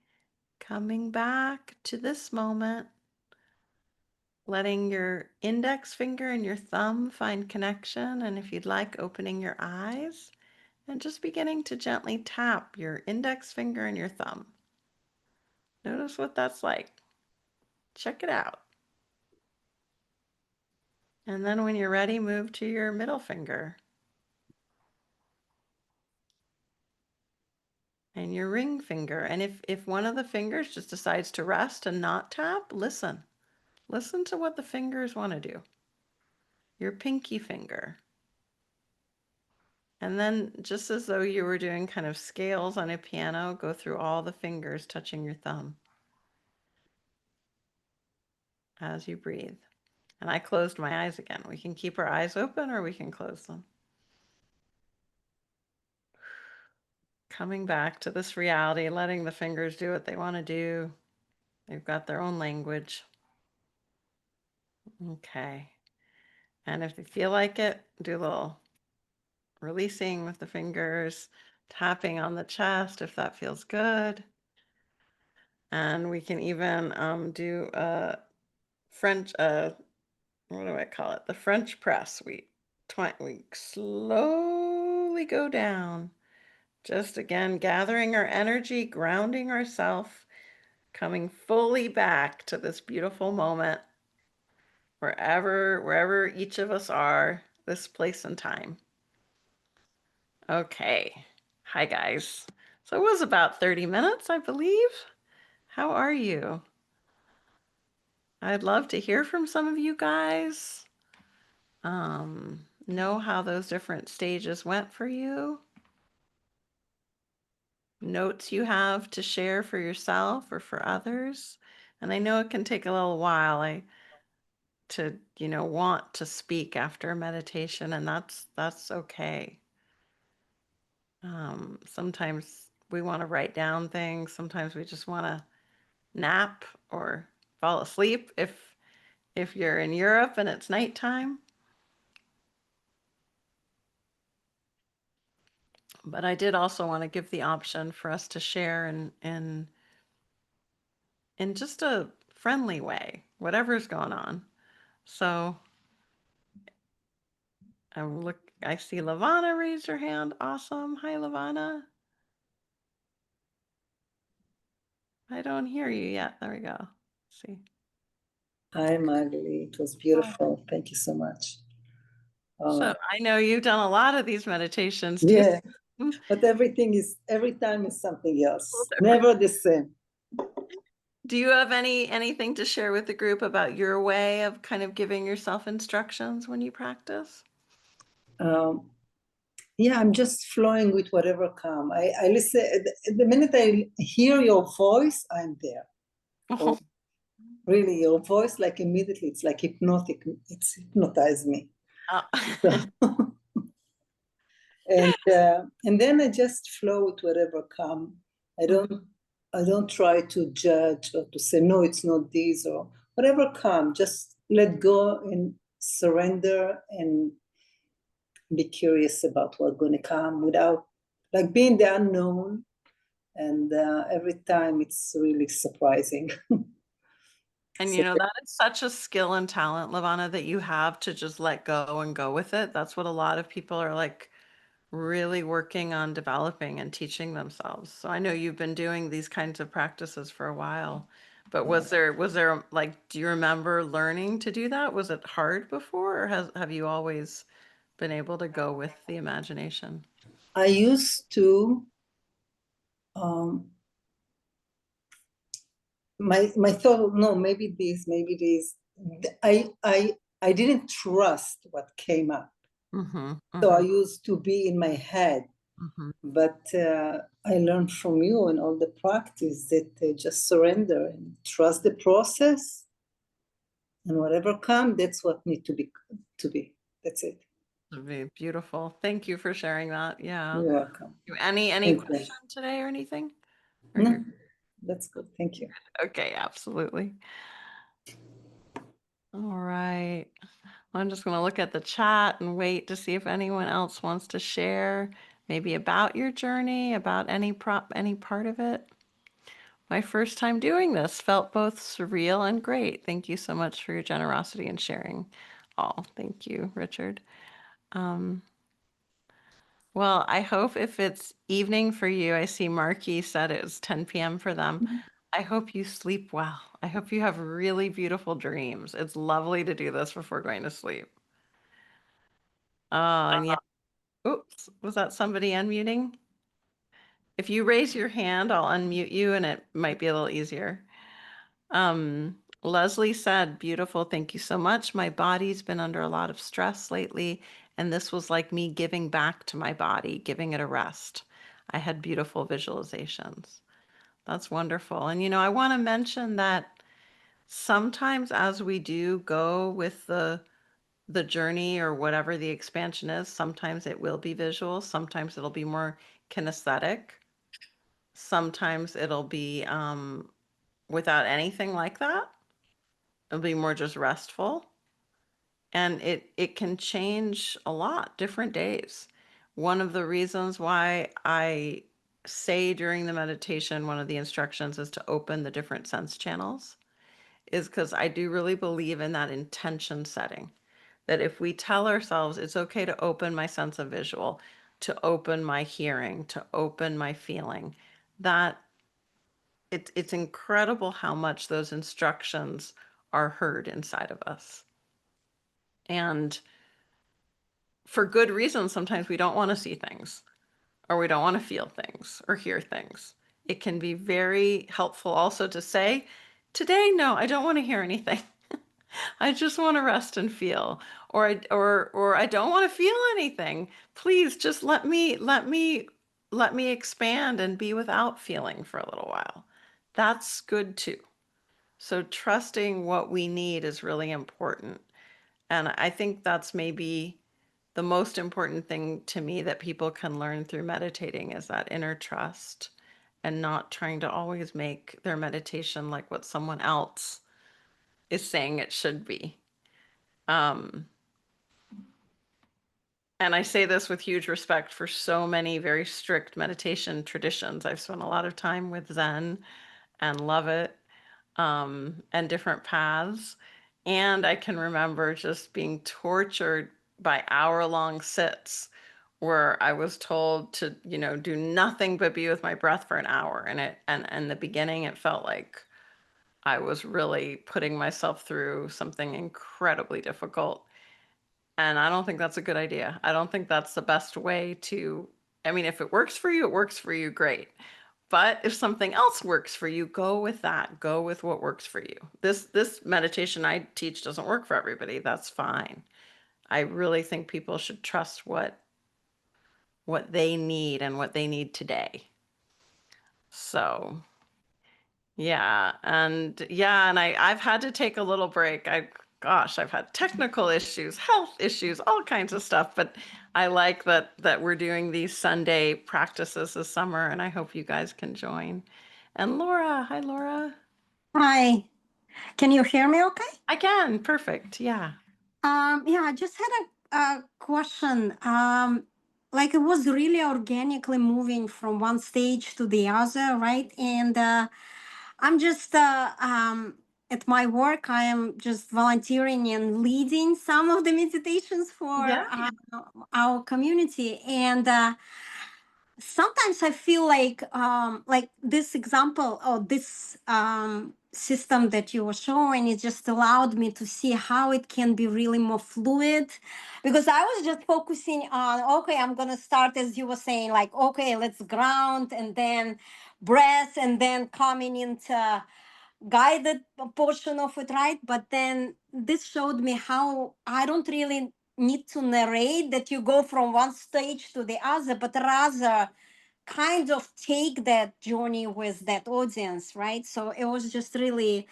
coming back to this moment, letting your index finger and your thumb find connection. And if you'd like, opening your eyes and just beginning to gently tap your index finger and your thumb. Notice what that's like. Check it out. And then when you're ready, move to your middle finger and your ring finger. And if one of the fingers just decides to rest and not tap, listen. Listen to what the fingers want to do. Your pinky finger. And then just as though you were doing kind of scales on a piano, go through all the fingers touching your thumb as you breathe. And I closed my eyes again. We can keep our eyes open or we can close them. Coming back to this reality, letting the fingers do what they want to do. They've got their own language. Okay. And if you feel like it, do a little releasing with the fingers, tapping on the chest if that feels good. And we can even do a French, what do I call it? The French press. We slowly go down. Just again, gathering our energy, grounding ourselves, coming fully back to this beautiful moment, wherever each of us are, this place and time. Okay. Hi, guys. So it was about 30 minutes, I believe. How are you? I'd love to hear from some of you guys. Know how those different stages went for you. Notes you have to share for yourself or for others. And I know it can take a little while to want to speak after meditation, and that's okay. Sometimes we want to write down things. Sometimes we just want to nap or fall asleep if you're in Europe and it's nighttime. But I did also want to give the option for us to share in just a friendly way, whatever's going on. So I see Lavana raise her hand. Awesome. Hi, Lavana. I don't hear you yet. There we go. Let's see. Hi, Magali. It was beautiful. Thank you so much. So I know you've done a lot of these meditations too. Yeah, but every time is something else. Never the same. Do you have anything to share with the group about your way of kind of giving yourself instructions when you practice? Yeah, I'm just flowing with whatever comes. I listen. The minute I hear your voice, I'm there. Oh, really, your voice, like immediately, it's like hypnotic. It's hypnotized me. So, and then I just flow with whatever comes. I don't try to judge or to say no, it's not this or whatever comes. Just let go and surrender and be curious about what's going to come without like being the unknown. And every time it's really surprising. And that is such a skill and talent, Lavana, that you have to just let go and go with it. That's what a lot of people are like really working on developing and teaching themselves. So I know you've been doing these kinds of practices for a while, but was there like, do you remember learning to do that? Was it hard before, or have you always been able to go with the imagination? I used to my thought, no, maybe this. I didn't trust what came up. So I used to be in my head. But I learned from you and all the practice that just surrender and trust the process, and whatever comes, that's what need to be. That's it. Beautiful. Thank you for sharing that. Yeah. You're welcome. Any question today or anything? No, that's good. Thank you. Okay, absolutely. All right. I'm just going to look at the chat and wait to see if anyone else wants to share maybe about your journey, about any part of it. My first time doing this felt both surreal and great. Thank you so much for your generosity and sharing all. Thank you, Richard. Um, well, I hope if it's evening for you, I see Marky said it was 10 p.m. for them. I hope you sleep well. I hope you have really beautiful dreams. It's lovely to do this before going to sleep. Oh, and yeah, oops, was that somebody unmuting? If you raise your hand, I'll unmute you and it might be a little easier. Leslie said, beautiful, thank you so much. My body's been under a lot of stress lately, and this was like me giving back to my body, giving it a rest. I had beautiful visualizations. That's wonderful. And I want to mention that sometimes as we do go with the journey or whatever the expansion is, sometimes it will be visual, sometimes it'll be more kinesthetic, sometimes it'll be without anything like that. It'll be more just restful. And it can change a lot, different days. One of the reasons why I say during the meditation, one of the instructions is to open the different sense channels, is because I do really believe in that intention setting. That if we tell ourselves it's okay to open my sense of visual, to open my hearing, to open my feeling, that it's incredible how much those instructions are heard inside of us. And for good reasons, sometimes we don't want to see things or we don't want to feel things or hear things. It can be very helpful also to say, today, no, I don't want to hear anything. I just want to rest and feel, or I don't want to feel anything. Please just let me expand and be without feeling for a little while. That's good too. So trusting what we need is really important. And I think that's maybe the most important thing to me that people can learn through meditating is that inner trust and not trying to always make their meditation like what someone else is saying it should be. Um, and I say this with huge respect for so many very strict meditation traditions. I've spent a lot of time with Zen and love it, and different paths. And I can remember just being tortured by hour-long sits where I was told to, do nothing but be with my breath for an hour. And in the beginning, it felt like I was really putting myself through something incredibly difficult. And I don't think that's a good idea. I don't think that's the best way to, I mean, if it works for you, it works for you, great. But if something else works for you, go with that. Go with what works for you. This meditation I teach doesn't work for everybody. That's fine. I really think people should trust what they need and what they need today. So, and I've had to take a little break. I've had technical issues, health issues, all kinds of stuff, but I like that we're doing these Sunday practices this summer and I hope you guys can join. And Laura, hi Laura. Hi, can you hear me okay? I can, perfect. Yeah. Yeah, I just had a question. Like it was really organically moving from one stage to the other, right? And I'm just at my work, I am just volunteering and leading some of the meditations for Yeah. our community. And sometimes I feel like this example or this system that you were showing, it just allowed me to see how it can be really more fluid, because I was just focusing on, okay, I'm gonna start, as you were saying, like, okay, let's ground and then breath and then coming into guided portion of it, right? But then this showed me how I don't really need to narrate that you go from one stage to the other, but rather kind of take that journey with that audience, right? So it was just really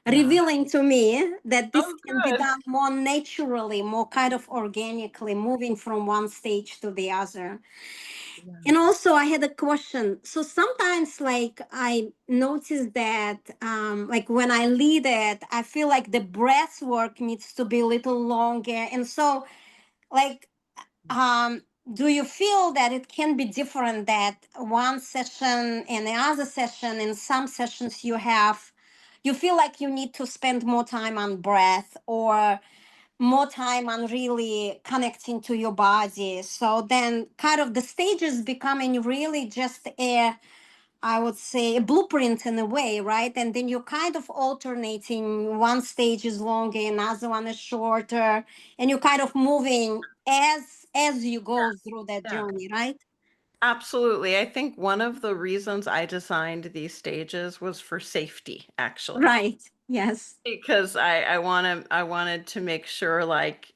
revealing to me that this Oh, can be good. done more naturally, more kind of organically, moving from one stage to the other. And also, I had a question. So sometimes, like, I notice that, like, when I lead it, I feel like the breath work needs to be a little longer. And so, like, do you feel that it can be different, that one session and the other session, in some sessions you feel like you need to spend more time on breath or more time on really connecting to your body? So then kind of the stages becoming really just I would say a blueprint in a way, right? And then you're kind of alternating. One stage is longer, another one is shorter, and you're kind of moving as you go through that Yeah. journey, right? Absolutely. I think one of the reasons I designed these stages was for safety, actually. Right. Yes. Because I wanted to make sure, like,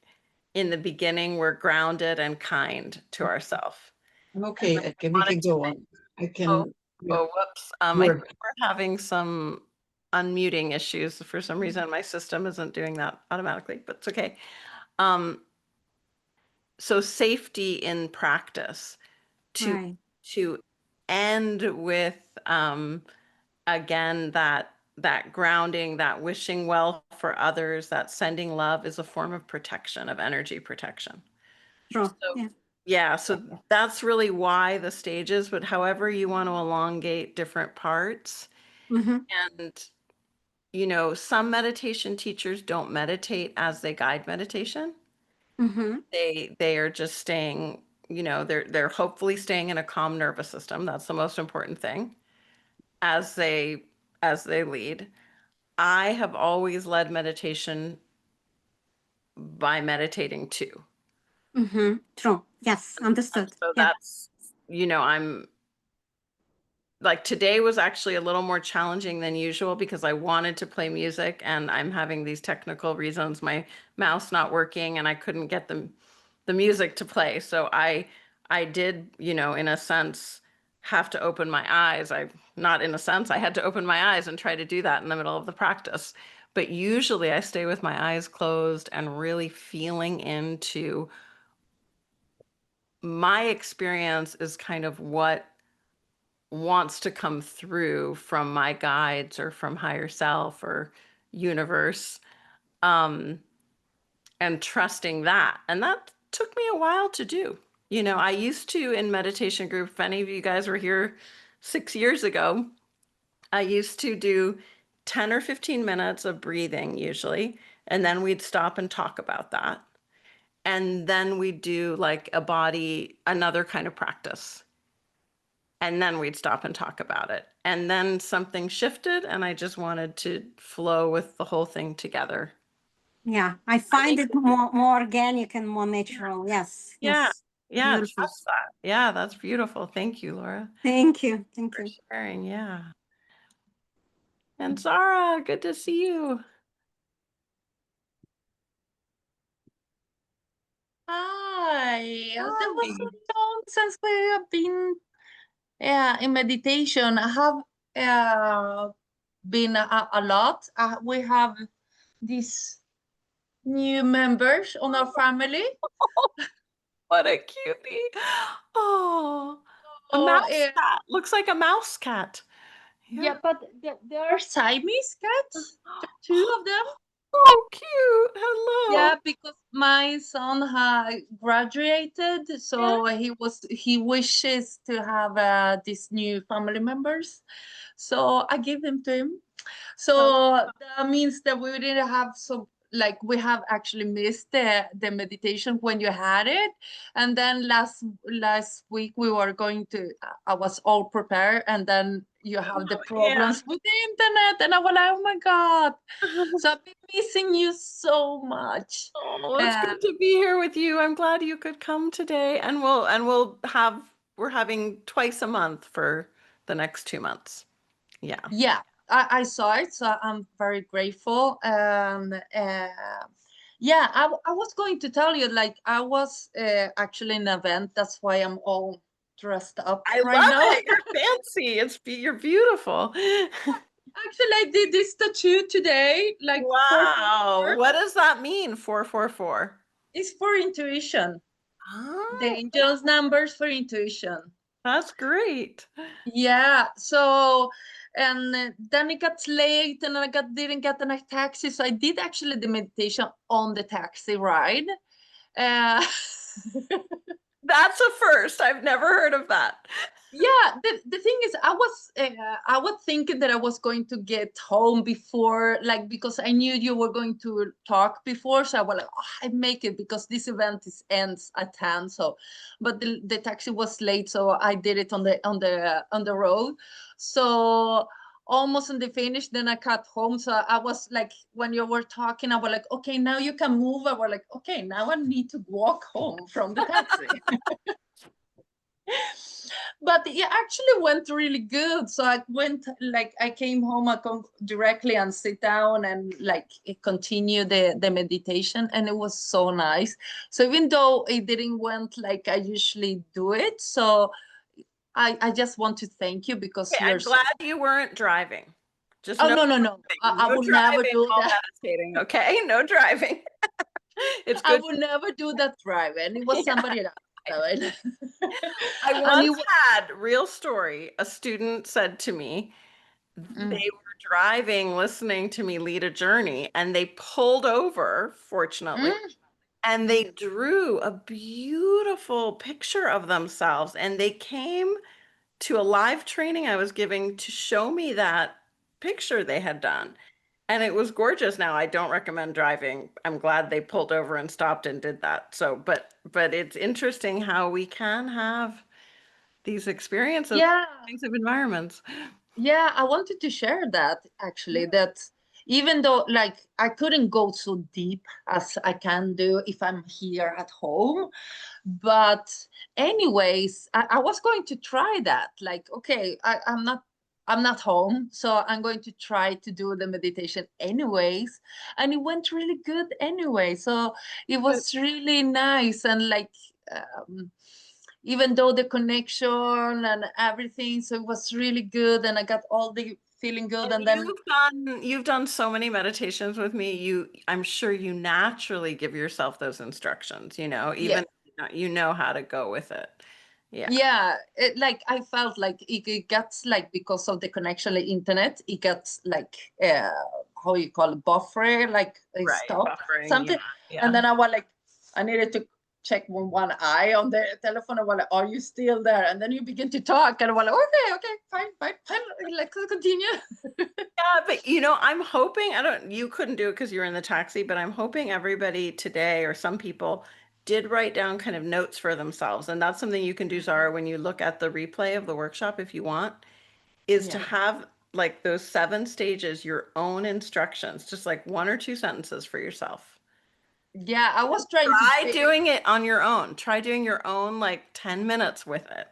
in the beginning we're grounded and kind to ourselves. Okay, we can go on. I Oh, can. oh, whoops. I Word. think we're having some unmuting issues. For some reason, my system isn't doing that automatically, but it's okay. So safety in practice to Right. to end with again that grounding, that wishing well for others, that sending love is a form of protection, of energy protection. True. So Yeah. yeah, so that's really why the stages, but however you want to elongate different parts. Mm-hmm. And you know, some meditation teachers don't meditate as they guide meditation. Mm-hmm. They are just staying, you know, they're hopefully staying in a calm nervous system. That's the most important thing as they lead. I have always led meditation by meditating too. Mm-hmm. True. Yes. And Understood. so Yeah. that's, you know, I'm like today was actually a little more challenging than usual because I wanted to play music and I'm having these technical reasons, my mouse not working and I couldn't get the music to play. So I did, you know, in a sense have to open my eyes. I not in a sense, I had to open my eyes and try to do that in the middle of the practice. But usually I stay with my eyes closed and really feeling into my experience is kind of what wants to come through from my guides or from higher self or universe, um, and trusting that. And that took me a while to do. You know, I used to in meditation group, if any of you guys were here 6 years ago, I used to do 10 or 15 minutes of breathing usually, and then we'd stop and talk about that. And then we'd do like a body, another kind of practice. And then we'd stop and talk about it. And then something shifted, and I just wanted to flow with the whole thing together. Yeah. I find it more organic and more natural. Yes. Yeah, Yes. yeah, Beautiful. trust that. Yeah, that's beautiful. Thank you, Laura, Thank you. Thank for you. sharing. Yeah. And Zara, good to see you. Hi, that was so long since we have been in meditation. I have been a lot. We have these new members on our family. What a cutie. Oh, a So, mouse cat. Looks like a mouse cat. yeah, but they are Siamese cats. There are two of them. Oh, cute. Hello. Yeah, because my son graduated, so he wishes to have these new family members. So I gave them to him. So that means that we didn't have we have actually missed the meditation when you had it. And then last week we were going to I was all prepared, and then you have the problems with the internet, and I was like, oh my God. So I've been missing you so much. Oh, it's good to be here with you. I'm glad you could come today, and we're having twice a month for the next 2 months. Yeah. Yeah, I saw it, so I'm very grateful. Yeah, I was going to tell you, like, I was actually in an event. That's why I'm all dressed up I right love now. it. You're fancy. You're beautiful. Actually, I did this tattoo today, like Wow. 444. What does that mean? 444. It's for intuition. The Oh, angels numbers for intuition. that's great. Yeah. So, and then it got late, and I didn't get a taxi. So I did actually the meditation on the taxi ride. Uh, That's a first. I've never heard of that. yeah, the thing is, I was thinking that I was going to get home before, like, because I knew you were going to talk before, so I was like, oh, I make it because this event ends at 10. So, but the taxi was late, so I did it on the road. So almost on the finish, then I got home. So I was like, when you were talking, I was like, okay, now you can move. I was like, okay, now I need to walk home from the taxi. But it actually went really good. So I went, like, I came home, I come directly and sit down and like continue the meditation, and it was so nice. So even though it didn't went like I usually do it, so I just want to thank you because Okay, you're I'm so. glad you weren't driving. Just Oh, no, no, no, no, I no would never driving do while that. meditating. Okay, no driving. It's I good. would never do that drive, and it was Yeah. somebody else. I And once had, real story, a student said to me, they Mm, were driving, listening to me lead a journey, and they pulled over, fortunately, mm, and they drew a beautiful picture of themselves. And they came to a live training I was giving to show me that picture they had done. And it was gorgeous. Now, I don't recommend driving. I'm glad they pulled over and stopped and did that. So, but it's interesting how we can have these experiences, yeah. kinds of environments. Yeah, I wanted to share that actually, that even though like I couldn't go so deep as I can do if I'm here at home, but anyways, I was going to try that. Like, okay, I'm not home, so I'm going to try to do the meditation anyways. And it went really good anyway. So it But was really nice and like um, even though the connection and everything, so it was really good, and I got all the feeling good, and then you've done so many meditations with me. I'm sure you naturally give yourself those instructions, yeah. even you know how to go with it. Yeah. Yeah, like I felt like it gets like because of the connection, like internet, it gets like how you call it, buffer, like it Right. stop Buffering. Yeah. something, and Yeah. then I was like, I needed to check with one eye on the telephone. I was like, are you still there? And then you begin to talk, and I was like, okay, okay, fine, fine, fine, let's continue. Yeah, but I'm hoping, you couldn't do it because you were in the taxi, but I'm hoping everybody today, or some people, did write down kind of notes for themselves. And that's something you can do, Zara, when you look at the replay of the workshop, if you want, is to Yeah, have like those 7 stages, your own instructions, just like 1 or 2 sentences for yourself. yeah, I was trying to Try say, doing it on your own. Try doing your own like 10 minutes with it.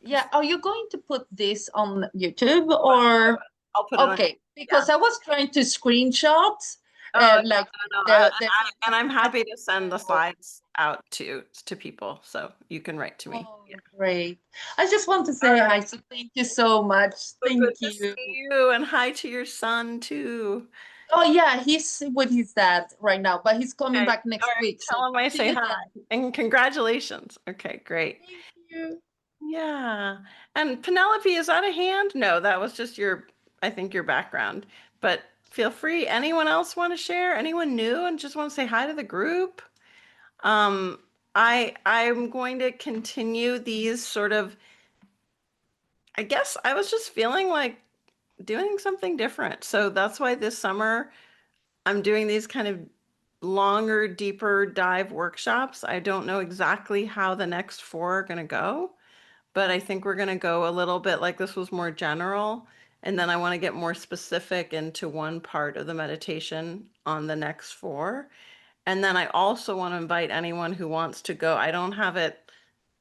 yeah, are you going to put this on YouTube I or? will. I'll put it on. Okay, Yeah. because I was trying to screenshot Oh, like no, no, no. the And I'm I happy to didn't send the know. slides out to people, so you can write to me. Oh, great. I just want to All say right. hi. So thank you so much. So good Thank to you. see you, and hi to your son too. Oh yeah, he's with his dad right now, but he's coming Okay. back All next right. week. So Tell him I see say you hi then. and congratulations. Okay, great. Thank you. Yeah. And Penelope, is that a hand? No, that was just I think your background. But feel free. Anyone else want to share? Anyone new and just want to say hi to the group? Um, I'm going to continue these sort of, I guess I was just feeling like doing something different. So that's why this summer I'm doing these kind of longer, deeper dive workshops. I don't know exactly how the next 4 are going to go, but I think we're going to go a little bit like this was more general. And then I want to get more specific into one part of the meditation on the next 4. And then I also want to invite anyone who wants to go. I don't have it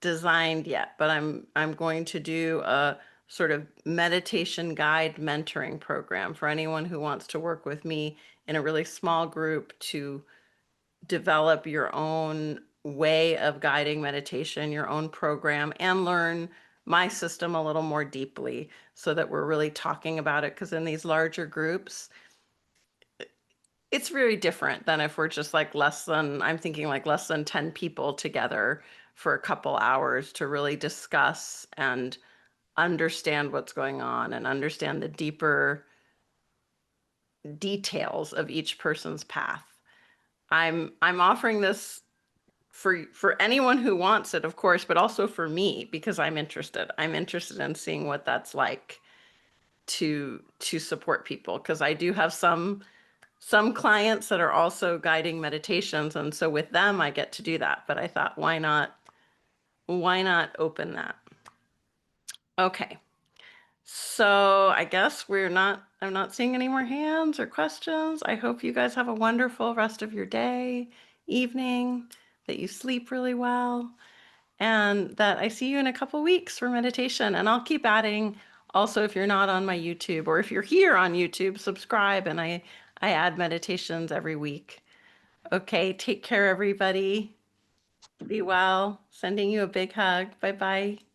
designed yet, but I'm going to do a sort of meditation guide mentoring program for anyone who wants to work with me in a really small group to develop your own way of guiding meditation, your own program, and learn my system a little more deeply so that we're really talking about it. Because in these larger groups, it's very different than if we're just like I'm thinking like less than 10 people together for a couple hours to really discuss and understand what's going on and understand the deeper details of each person's path. I'm offering this for anyone who wants it, of course, but also for me because I'm interested. I'm interested in seeing what that's like to support people, because I do have some clients that are also guiding meditations, and so with them I get to do that. But I thought, why not open that? Okay. So I guess I'm not seeing any more hands or questions. I hope you guys have a wonderful rest of your day, evening, that you sleep really well, and that I see you in a couple weeks for meditation. And I'll keep adding. Also, if you're not on my YouTube, or if you're here on YouTube, subscribe, and I add meditations every week. Okay, take care, everybody. Be well. Sending you a big hug. Bye-bye.